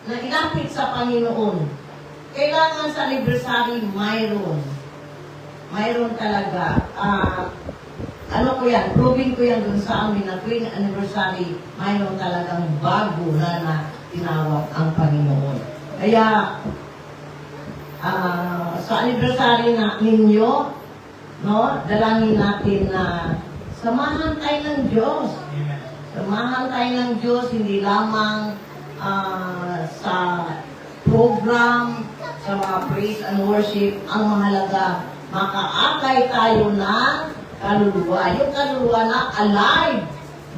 [SPEAKER 4] ilapit sa Panginoon. Kailangan sa anniversary, mayroon talaga. Ano ko yan, proving ko yan dun sa amin na tuwing anniversary, mayroon talagang bago na tinawag ang Panginoon. Kaya, sa anniversary ninyo, no, dalangin natin na samahan tayo ng Diyos. Samahan tayo ng Diyos, hindi lamang sa program, sa mga praise and worship, ang mahalaga, makaakay tayo ng kaluluwa. Yung kaluluwa na alive,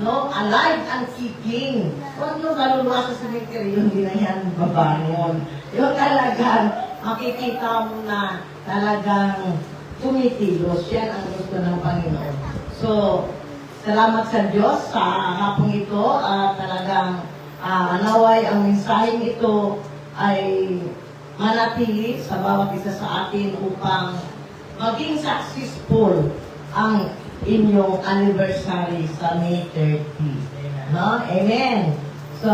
[SPEAKER 4] no? Alive and kicking. Huwag yung kaluluwa sa cemetery, yung hindi na yan babangon. Yung talagang makikita mo na talagang tumitilos. Yan ang gusto ng Panginoon. So, salamat sa Diyos sa hapong ito at talagang naway ang mensaheng ito ay manatili sa bawat isa sa atin upang maging successful ang inyong anniversary sa May 30. No? Amen. So,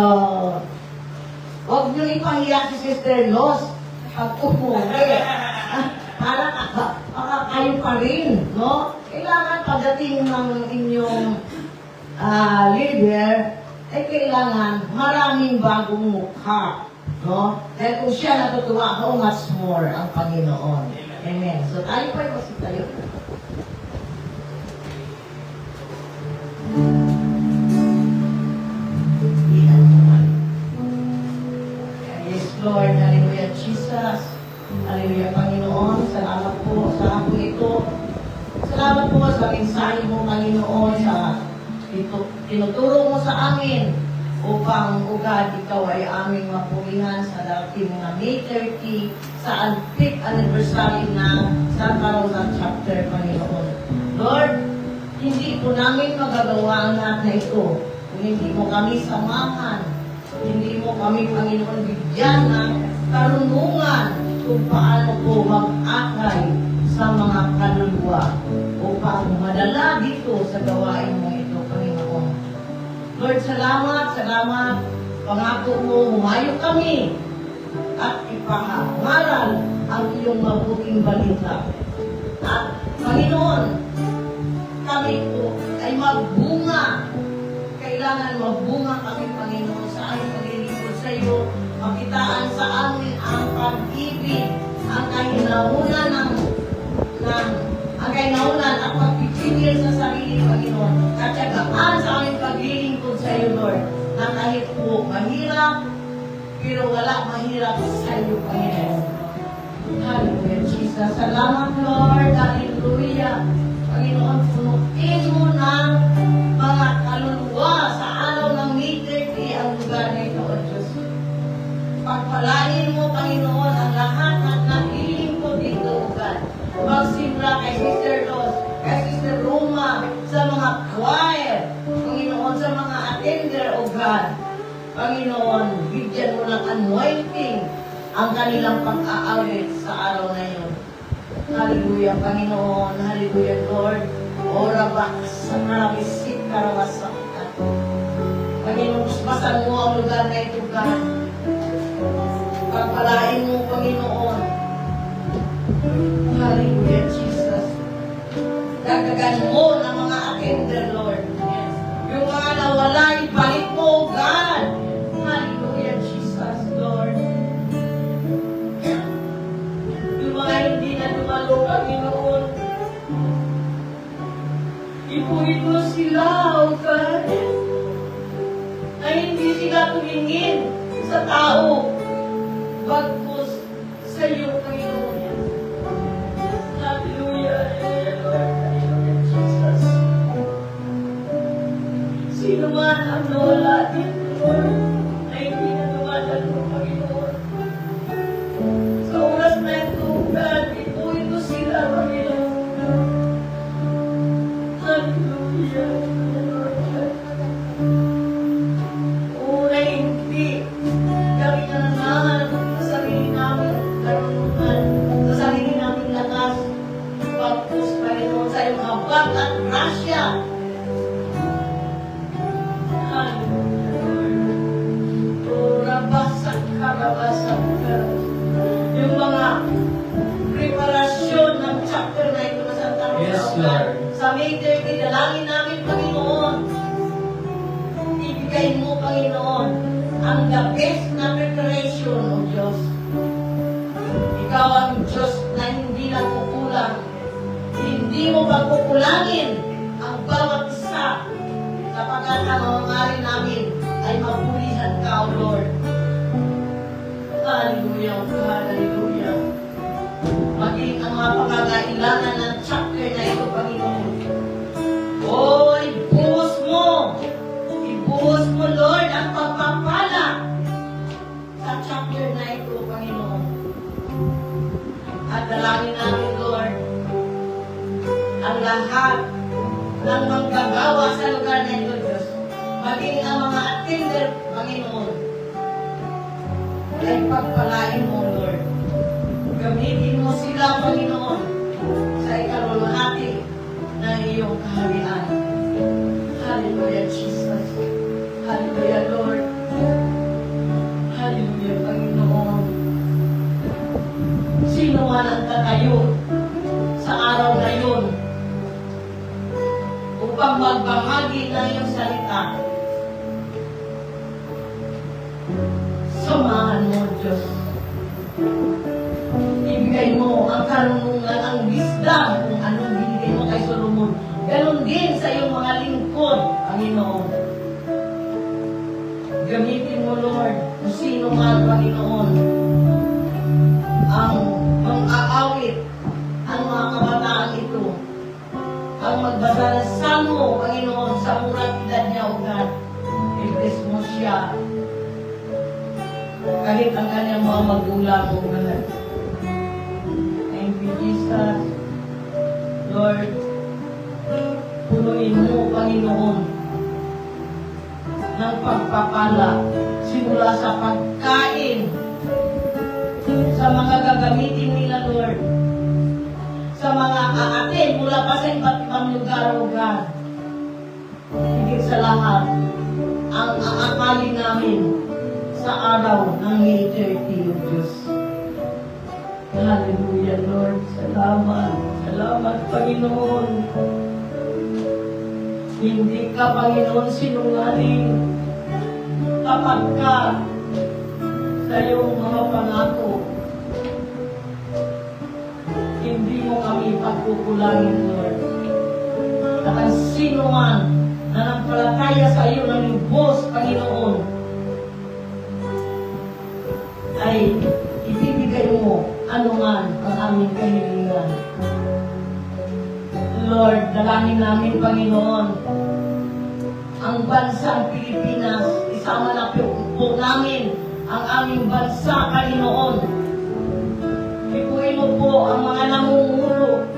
[SPEAKER 4] huwag niyo ipahiya si Sister Los pag umuwi. Para kayo pa rin, no? Kailangan pagdating ng inyong leader, ay kailangan maraming bagong mukha, no? Dahil kung siya natutuwa, how much more ang Panginoon. Amen. So tayo po ay tayo. Hallelujah, Panginoon. Salamat po sa hapon ito. Salamat po sa mensahe mo, Panginoon, sa tinuturo mo sa amin upang, O God, ikaw ay aming mapulihan sa darating na May 30 sa 5th anniversary na sa Carousel Chapter, Panginoon. Lord, hindi po namin magagawa ang lahat na ito kung hindi mo kami samahan, hindi mo kami, Panginoon, bigyan ng karunungan kung paano po mag-akay sa mga kaluluwa upang madala dito sa gawain mo ito, Panginoon. Lord, salamat, salamat. Pangako mo, humayo kami at ipahangaral ang iyong mabuting balita. At, Panginoon, kami po ay magbunga. Kailangan magbunga kami, Panginoon, sa aming paglilingkod sa iyo. Makitaan sa amin ang pag-ibig, ang kahinaunan at pagpipigil sa sarili, Panginoon. Katyagaan sa aming paglilingkod sa iyo, Lord, na kahit po mahirap, pero wala mahirap sa iyo, Panginoon. Hallelujah, Jesus. Salamat, Lord. Hallelujah. Panginoon, punuin mo ng mga kaluluwa sa araw ng May 30 ang lugar na ito, O Diyos. Pagpalain mo, Panginoon, ang lahat at nahiling ko dito, O God. Magsimula kay Sister Rose, kay Sister Roma, sa mga choir, Panginoon, sa mga attender, O God. Panginoon, bigyan mo ng anointing ang kanilang pag-aawit sa araw na yun. Hallelujah, Panginoon. Hallelujah, Lord. Ora bakas sa karawisit, karawasak. Panginoon, basan mo ang lugar na ito, God. Pagpalain mo, Panginoon. Hallelujah, Jesus. Dagdagan mo ng mga attender, Lord. Yes. Yung mga nawala, ibalik mo, God. Hallelujah, Jesus, Lord. Yung mga hindi na dumalo, Panginoon. Ipuhin mo sila, O God. Na hindi sila tumingin sa tao. Bagkus sa iyo, Panginoon. Hallelujah, Lord. Hallelujah, Jesus. Sino man ang nawala dito, Lord, na hindi na dumadalo, Panginoon. Sa oras na ito, God, ipuhin mo sila, Panginoon. Hallelujah, Lord. Una hindi kami nananahan sa sarili namin karunungan, sa sarili namin lakas, pagpus, Panginoon, sa iyong habag at grasya. Hallelujah, Lord. Rabasak ka, rabasak ka. Yung mga preparasyon ng chapter na ito na Santa Rosa,
[SPEAKER 2] Yes,
[SPEAKER 4] O God,
[SPEAKER 2] Lord.
[SPEAKER 4] sa May 30, dalangin namin, Panginoon. Ibigay mo, Panginoon, ang the best na preparation, O Diyos. Ikaw ang Diyos na hindi nagkukulang. Hindi mo pagkukulangin ang bawat isa sapagkat ang mamamari namin ay mapulihan ka, O Lord. Hallelujah, O God, hallelujah. Maging ang mga pangangailangan ng chapter na ito, Panginoon. Oh, ibuhos mo! Ibuhos mo, Lord, ang pagpapala sa chapter na ito, Panginoon. At dalangin namin, Lord, ang lahat ng manggagawa sa lugar na ito, Diyos. Maging ang mga attender, Panginoon, ay pagpalain mo, Lord. Gamitin mo sila, Panginoon, sa ikalulahati ng iyong kaharian. Hallelujah, Jesus. Hallelujah, Lord. Hallelujah, Panginoon. Sino man ang tatayo sa araw na yun upang magbahagi ng iyong salita? Samahan mo, Diyos. Ibigay mo ang karunungan, ang wisdom kung anong binigay mo kay Solomon. Ganon din sa iyong mga lingkod, Panginoon. Gamitin mo, Lord, kung sino man, Panginoon, ang mga Galit ang kanyang mga magulang, O God. Thank you, Jesus. Lord, punuin mo, Panginoon, ng pagpapala simula sa pagkain, sa mga gagamitin nila, Lord, sa mga aatin mula pa sa iba't ibang lugar, O God. Higit sa lahat, ang aakalin namin sa araw ng May 30, O Diyos. Hallelujah, Lord. Salamat. Salamat, Panginoon. Hindi ka, Panginoon, sinungaling kapag ka sa iyong mga pangako. Hindi mo kami pagkukulangin, Lord. At ang sino man na nagpalataya sa iyo ng lubos, Panginoon, ay ibibigay mo anuman ang aming kahilingan. Lord, dalangin namin, Panginoon, ang bansang Pilipinas, isama na po namin ang aming bansa, Panginoon. Ipuin mo po ang mga namumulo.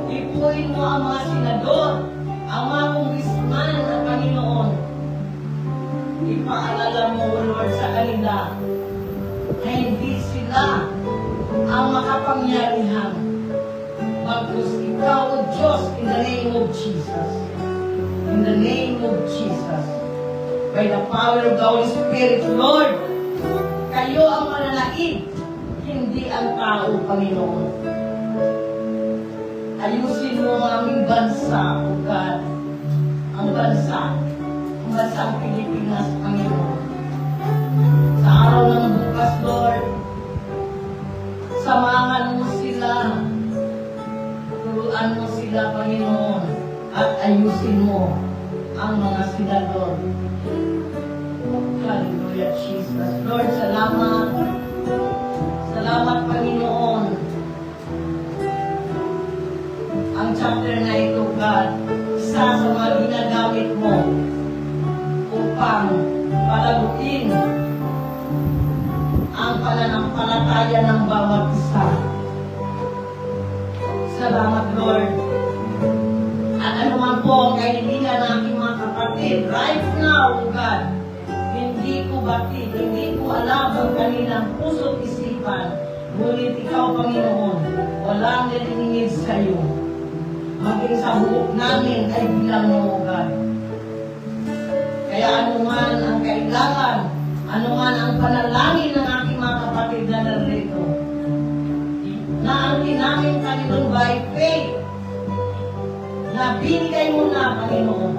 [SPEAKER 4] Ipuin mo ang mga senador, ang mga congressman, ang Panginoon. Ipaalala mo, Lord, sa kanila na hindi sila ang makapangyarihan. Bagkus ikaw, O Diyos, in the name of Jesus. In the name of Jesus. By the power of the Holy Spirit, Lord, kayo ang mananaig, hindi ang tao, Panginoon. Ayusin mo ang aming bansa, O God. Ang bansang Pilipinas, Panginoon. Sa araw ng bukas, Lord, samahan mo sila. Turuan mo sila, Panginoon, at ayusin mo ang mga senador. Hallelujah, Jesus. Lord, salamat. Salamat, Panginoon. Ang chapter na ito, God, isa sa mga ginagamit mo upang palaguin ang pananampalataya ng bawat isa. Salamat, Lord. At anuman po ang kahilingan ng aking mga kapatid, right now, O God, hindi ko batid, hindi ko alam ang kanilang puso't isipan. Ngunit ikaw, Panginoon, walang naniningid sa iyo. Maging sa buhok namin ay bilang mo, O God. Kaya anuman ang kailangan, anuman ang panalangin ng aking mga kapatid na narito, naangkin namin, Panginoon, by faith, na binigay mo na, Panginoon.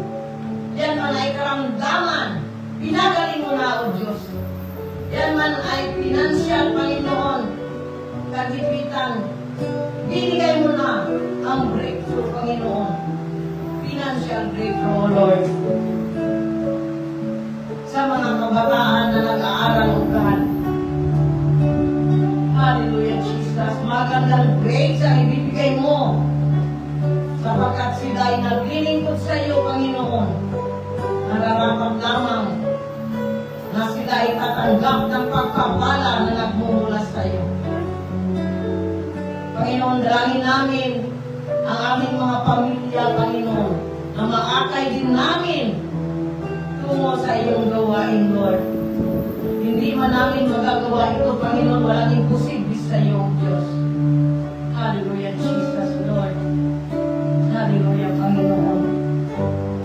[SPEAKER 4] Yan man ay karamdaman, pinagaling mo na, O Diyos. Yan man ay financial, Panginoon, kagipitan, binigay mo na ang breakthrough, Panginoon. Financial breakthrough, O Lord. Sa mga kabataan na nag-aaral, O God. Hallelujah, Jesus. Magandang grades ang ibibigay mo. Sapagkat sila ay naglilingkod sa iyo, Panginoon. Nararapat lamang na sila ay tatanggap ng pagpapala na nagmumula sa iyo. Panginoon, dalangin namin ang aming mga pamilya, Panginoon, na maakay din namin tungo sa iyong gawain, Lord. Hindi man namin magagawa ito, Panginoon, walang imposible sa iyo, Diyos. Hallelujah, Jesus, Lord. Hallelujah, Panginoon.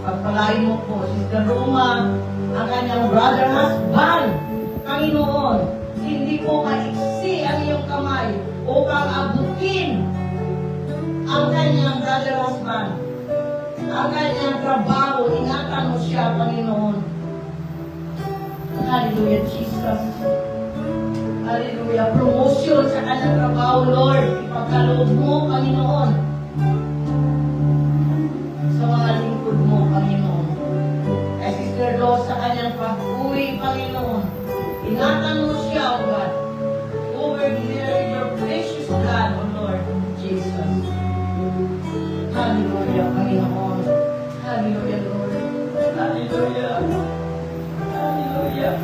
[SPEAKER 4] Pagpalain mo po, Sister Roma, ang kanyang brother husband, Panginoon, hindi po maiksi ang iyong kamay upang abutin ang kanyang brother husband, ang kanyang trabaho. Ingatan mo siya, Panginoon. Hallelujah, Jesus. Hallelujah. Promotion sa kanyang trabaho, Lord. Ipagkaloob mo, Panginoon, sa mga lingkod mo, Panginoon. Kay Sister Rose sa kanyang pag-uwi, Panginoon. Ingatan mo siya, O God. Over here, your precious God, O Lord Jesus. Hallelujah, Panginoon. Hallelujah, Lord. Hallelujah. Hallelujah.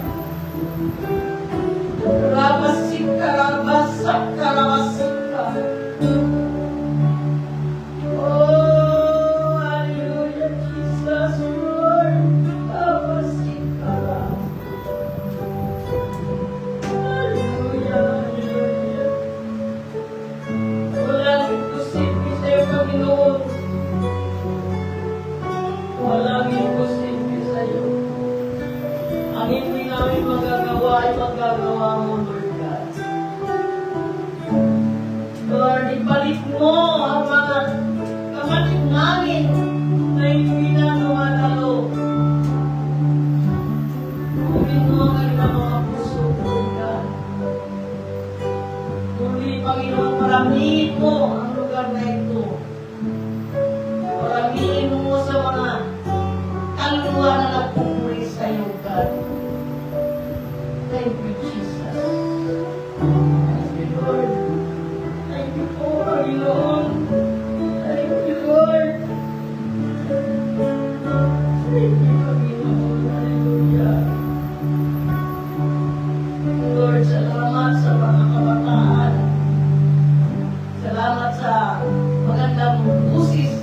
[SPEAKER 4] magandang busis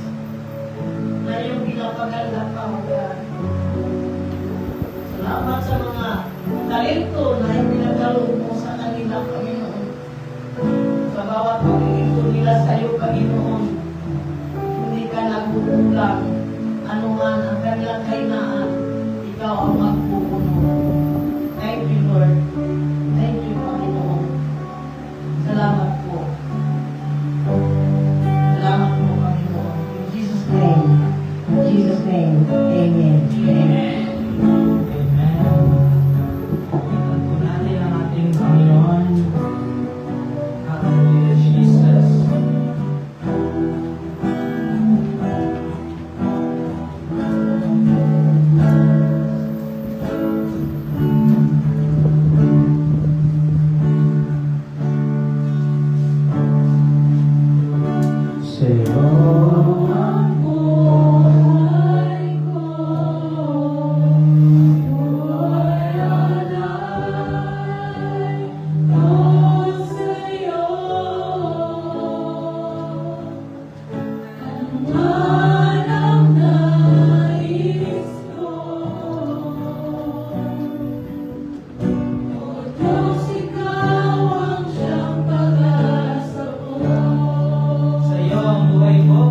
[SPEAKER 4] na yung pinapaganda pa, O God. Salamat sa mga talento na ipinagkaloob mo sa kanila, Panginoon. Sa bawat pag-iinto nila sa iyo, Panginoon, hindi ka nagkukulang. Ano man ang kanilang kainaan, ikaw ang magpupuno. Thank you, Lord. Thank you, Panginoon. Salamat po. Salamat po, Panginoon. In Jesus' name. In Jesus' name. Amen.
[SPEAKER 2] Amen. Amen. Tingnan po natin ang ating Panginoon. Hallelujah, Jesus. Sa'yo ang buhay ko, buhay alay, Diyos sa'yo. Ang man ang nais ko, O Diyos, ikaw ang siyang pag-asa ko. Sa'yo ang buhay ko.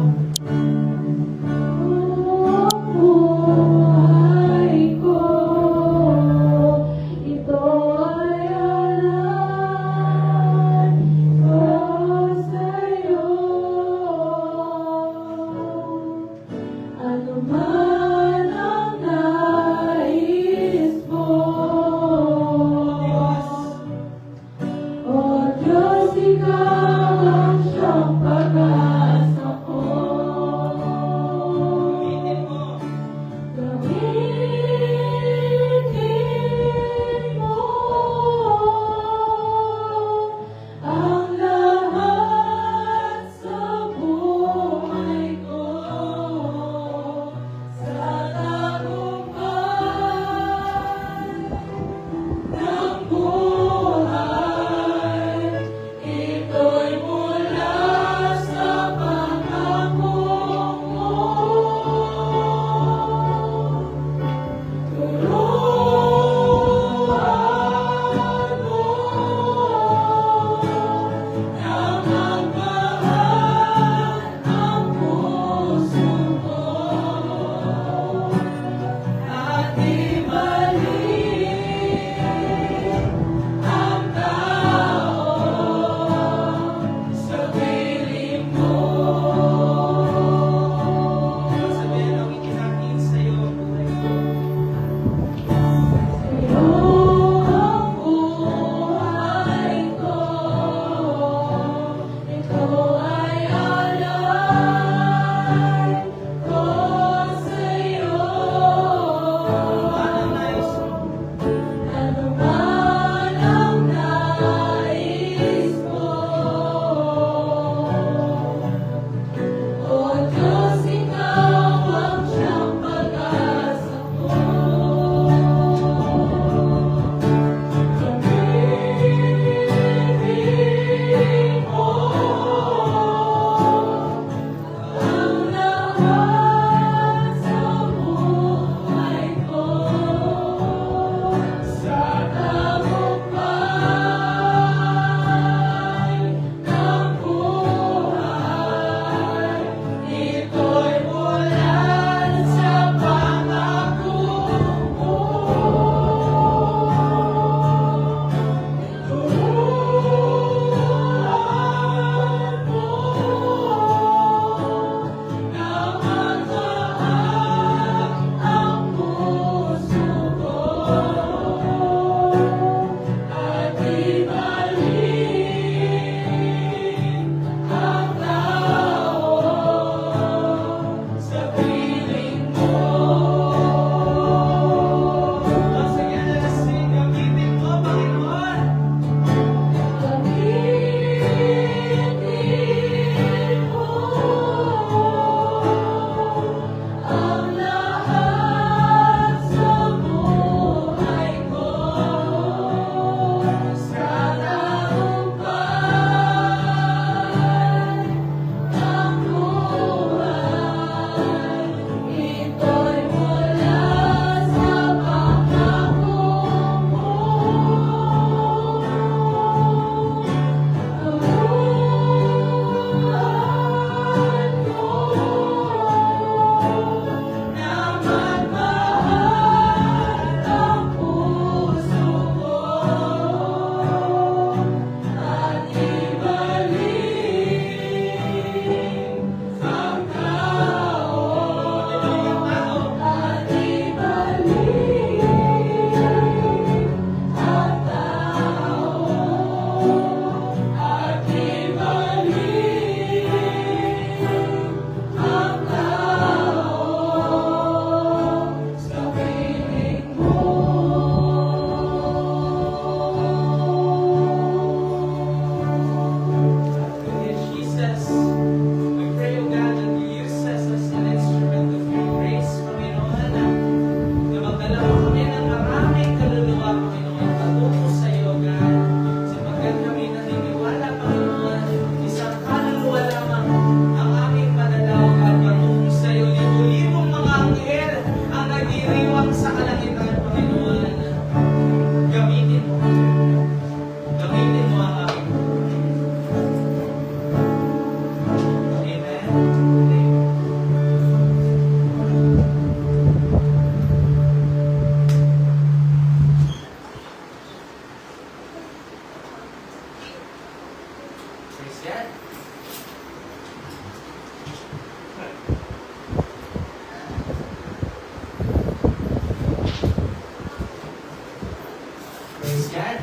[SPEAKER 2] Praise God.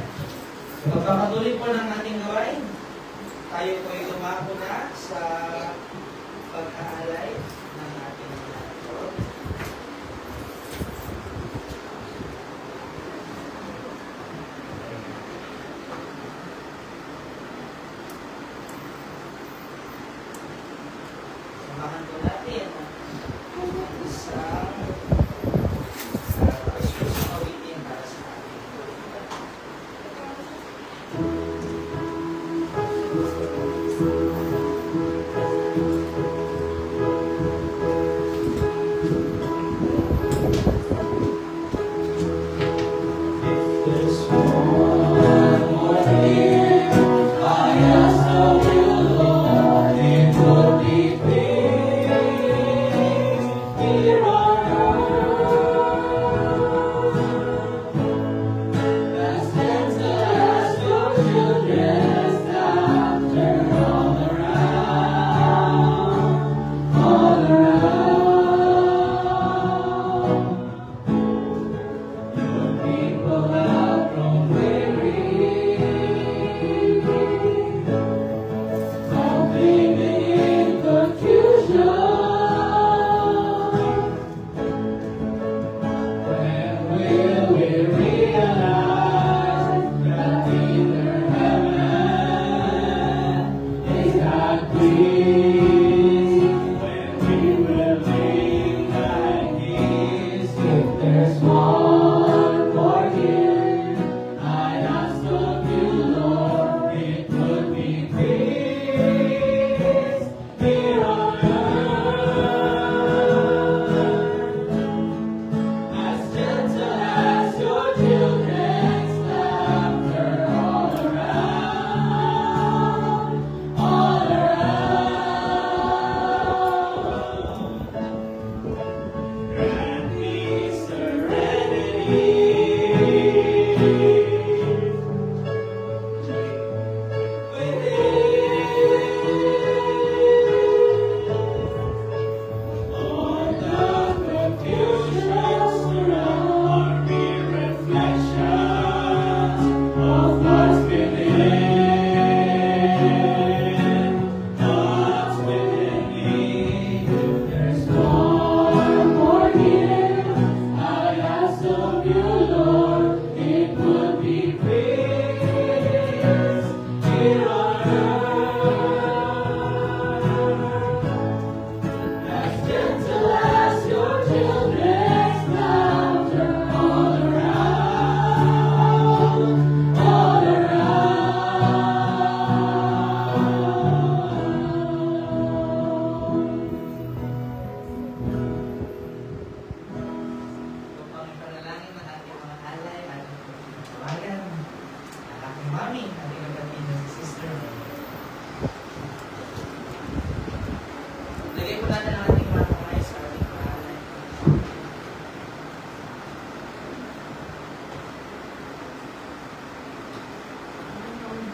[SPEAKER 2] Pagpapatuloy po ng ating gawain, tayo po ay lumako na sa pag-aalay ng ating Lord. Samahan po natin ang isang Christmas awitin para sa ating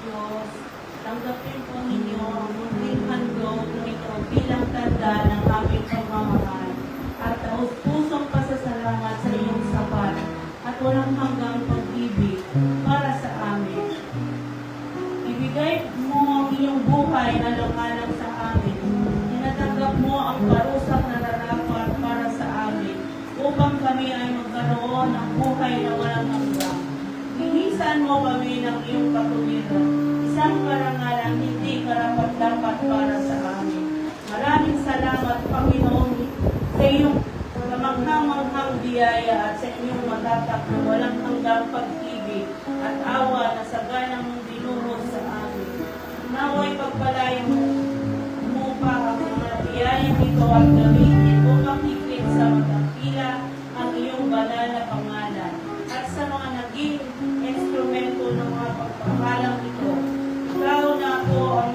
[SPEAKER 2] Lord.
[SPEAKER 5] Tanggapin po ninyo ang munting handog na ito bilang tanda ng aming pagmamahal at taus-pusong pasasalamat sa iyong sapat at walang hanggang pag-ibig para sa amin. Ibigay mo ang iyong buhay na lumalang sa amin. Tinatanggap mo ang parusang nararapat para sa amin upang kami ay magkaroon ng buhay na walang hanggang. Linisan mo kami ng iyong katuwiran, isang karangalan hindi karapat-dapat para sa amin. Maraming salamat, Panginoon, sa iyong kamanghang-manghang biyaya at sa inyong matatak na walang hanggang pag-ibig at awa na saganang mong dinuhos sa amin. Naway pagpalain mo pa ang mga biyayang ito at gamitin upang higit sa magkakila ang iyong banal na pangalan at sa mga naging instrumento ng mga pagpapalaang ito. Ikaw na po ang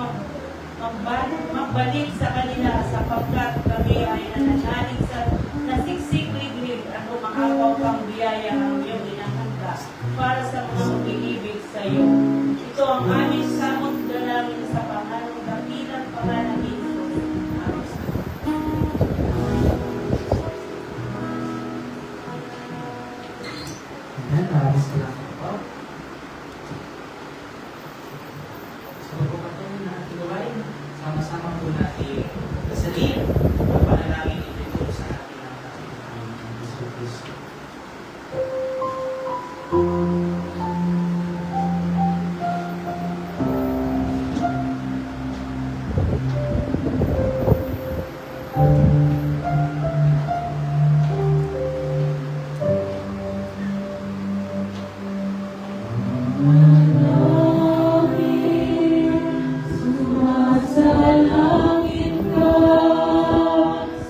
[SPEAKER 5] magbalik sa kanila sapagkat kami ay nananalig sa nasiksik-liglig at umahapaw pang biyaya ang iyong inahanda para sa mga mag-iibig sa iyo. Ito ang aming samot dalangin sa pangalang dakilang pangalan ni Jesus. Amen. Sumasalangit ka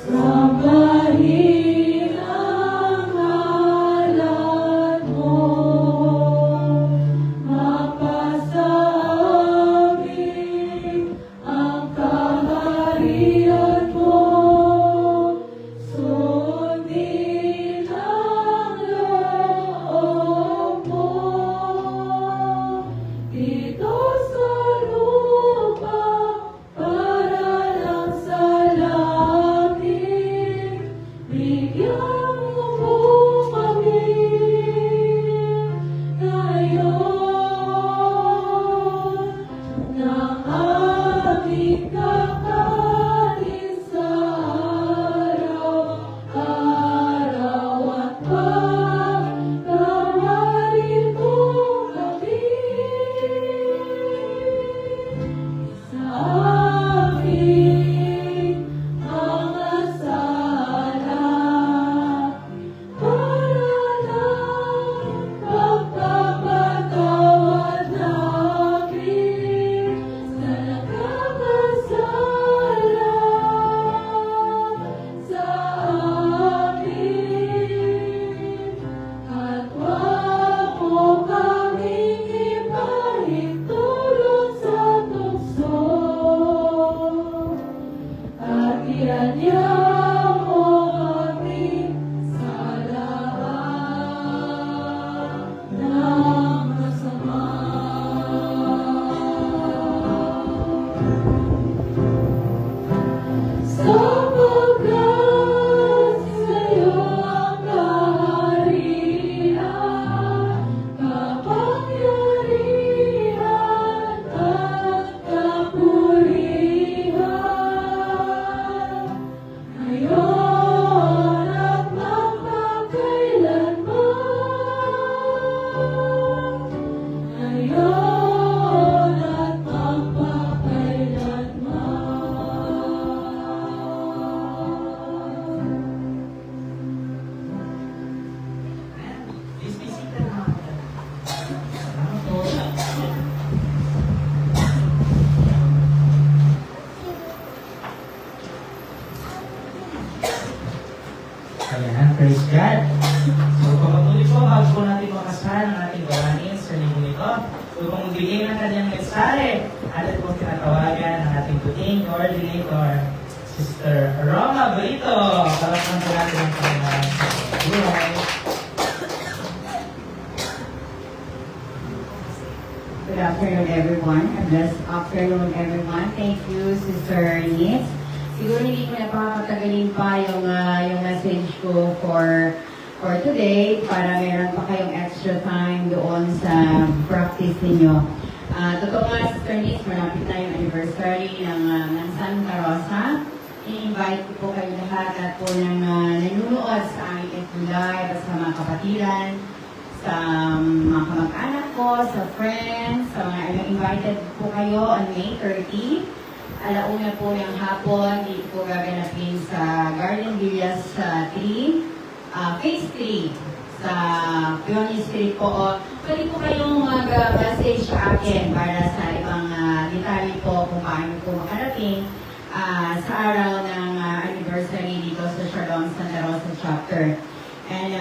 [SPEAKER 5] sa bahilang ngalan mo, mapasa amin ang kaharian mo, sundin ang loob mo, dito sa lupa para lang sa langit, bigyan mo kami ngayon ng aming kakanin sa araw-araw at pagkawarin mo kami sa aming mga sala, para lang pagpapatawad namin sa nagkakasala sa amin. At wag mo kaming ipahintulot sa tukso, at ianya mo kami sa lahat ng masama. Sapagkat sa'yo ang kaharian, kapangyarihan at kapurihan, ngayon at magpakailanman, ngayon at magpakailanman.
[SPEAKER 2] Please be seated, mga kapatid. Salamat po. Ayan, praise God. So, pagpatuloy po, bago po natin makasahan ang ating gawain sa linggo ito. So, kung magbigay ng kanyang mensahe, atin po tinatawagan ang ating puting coordinator, Sister Roma Brito. Palakpan po natin ang kanyang buhay.
[SPEAKER 6] Good afternoon, everyone. A blessed afternoon, everyone. Thank you, Sister Nitz. Siguro hindi ko na pakakatagalin pa yung message ko for today para meron pa kayong extra time doon sa practice ninyo. Totoo nga, Sister Nitz, malapit na yung anniversary ng Santa Rosa. I-invite ko po kayo lahat at po ng nanunood sa aming FB Live at sa mga kapatiran, sa mga kamag-anak ko, sa friends, sa mga invited po kayo on May 30. Alauna po yung hapon, dito po gaganapin sa Garden Villas 3, Phase 3, sa Peony Street po. Pwede po kayong mag-message sa akin para sa ibang detalye po kung paano po makarating sa araw ng anniversary dito sa Shalom Santa Rosa Chapter. And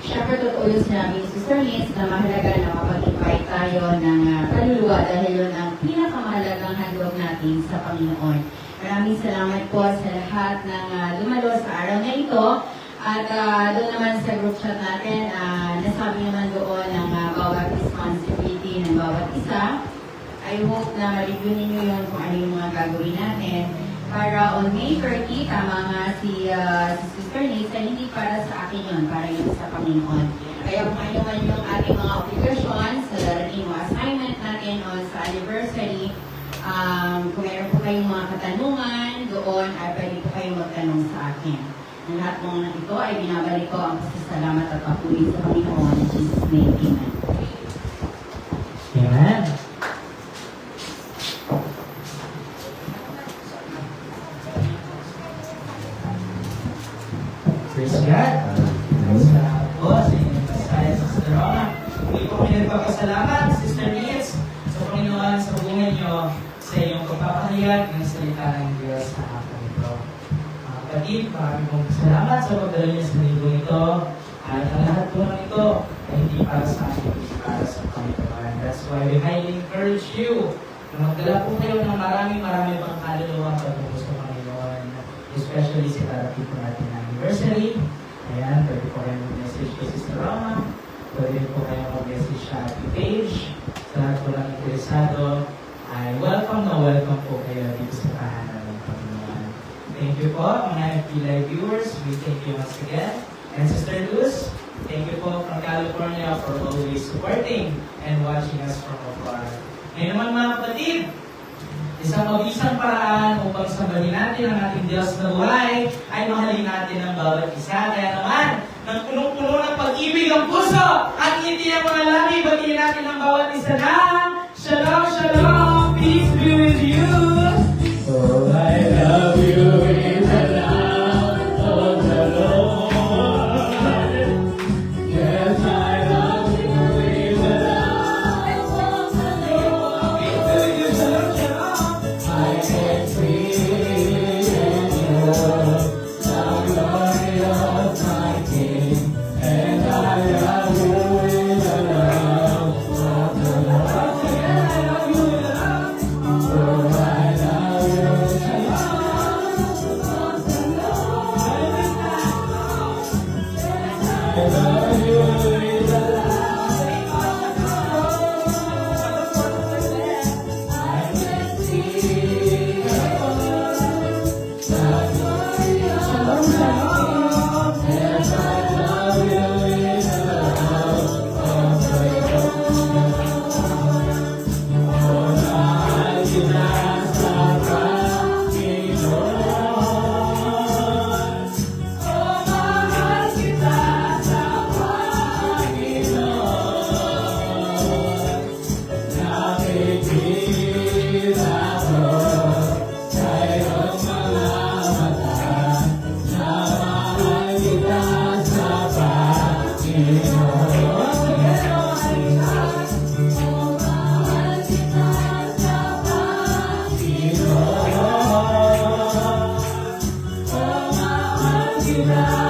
[SPEAKER 6] syempre totoo sinabi ni Sister Liz na mahalaga na mapag-invite tayo ng kaluluwa dahil yun ang pinakamahalagang handog natin sa Panginoon. Maraming salamat po sa lahat ng dumalo sa araw na ito. At doon naman sa group chat natin, nasabi naman doon ng bawat responsibility ng bawat isa. I hope na ma-review ninyo yun kung ano yung mga gagawin natin. Para on May 30, tama nga si Sister Liz, hindi para sa akin yun, para yun sa Panginoon. Kaya kung ano man yung ating mga obligasyon sa darating mga assignment natin on sa anniversary, kung meron po kayong mga katanungan doon, ay pwede po kayong magtanong sa akin. Ang lahat mga ito ay binabalik ko ang pasasalamat at papuri sa Panginoon. In Jesus' name, Amen.
[SPEAKER 2] Amen. Praise God. Salamat po sa inyong pasaya, Sister Roma. Hindi po kami nagpapasalamat, Sister Nitz, sa Panginoon sa buhay niyo, sa iyong pagpapahayag ng salita ng Diyos sa hapon ito. Mga kapatid, maraming pong salamat sa pagdala niyo sa linggo ito. At ang lahat po ng ito ay hindi para sa akin, hindi para sa Panginoon. That's why we highly encourage you na magdala po kayo ng maraming pang kaluluwa patungo sa Panginoon. Especially sa darating po natin na anniversary. Ayan, pwede po kayo mag-message kay Sister Roma. Pwede po kayo mag-message sa ating page. Sa lahat po lang interesado, ay welcome po kayo dito sa tahanan ng Panginoon. Thank you po, mga FB Live viewers. We thank you once again. And Sister Luz, thank you po from California for always supporting and watching us from afar. Ngayon naman mga kapatid, isang mabisang paraan upang sambahin natin ang ating Diyos na buhay ay mahalin natin ang bawat isa. Kaya naman, ng punong-puno ng pag-ibig ang puso at ngiti ang mga labi, batiin natin ang bawat isa na Shalom, Shalom, peace be with you. Oh, I love you in the love of the Lord. Yes, I love you in the love of the Lord. Peace be with you, Shalom, Shalom. I can feel in you the glory of my King, and I love you in the love of the Lord. I love you in the love. Oh, I love you in the love of the Lord. I love you in the love of the Lord. I can see the glory of my King, and I love you in the love of the Lord. Oh, I give us the rocky Lord. Oh, my give us the rocky Lord. Nakikita ko sa'yong mga mata na mahal kita sa Panginoon. Oh, mahal kita sa Panginoon. Oh, mahal kita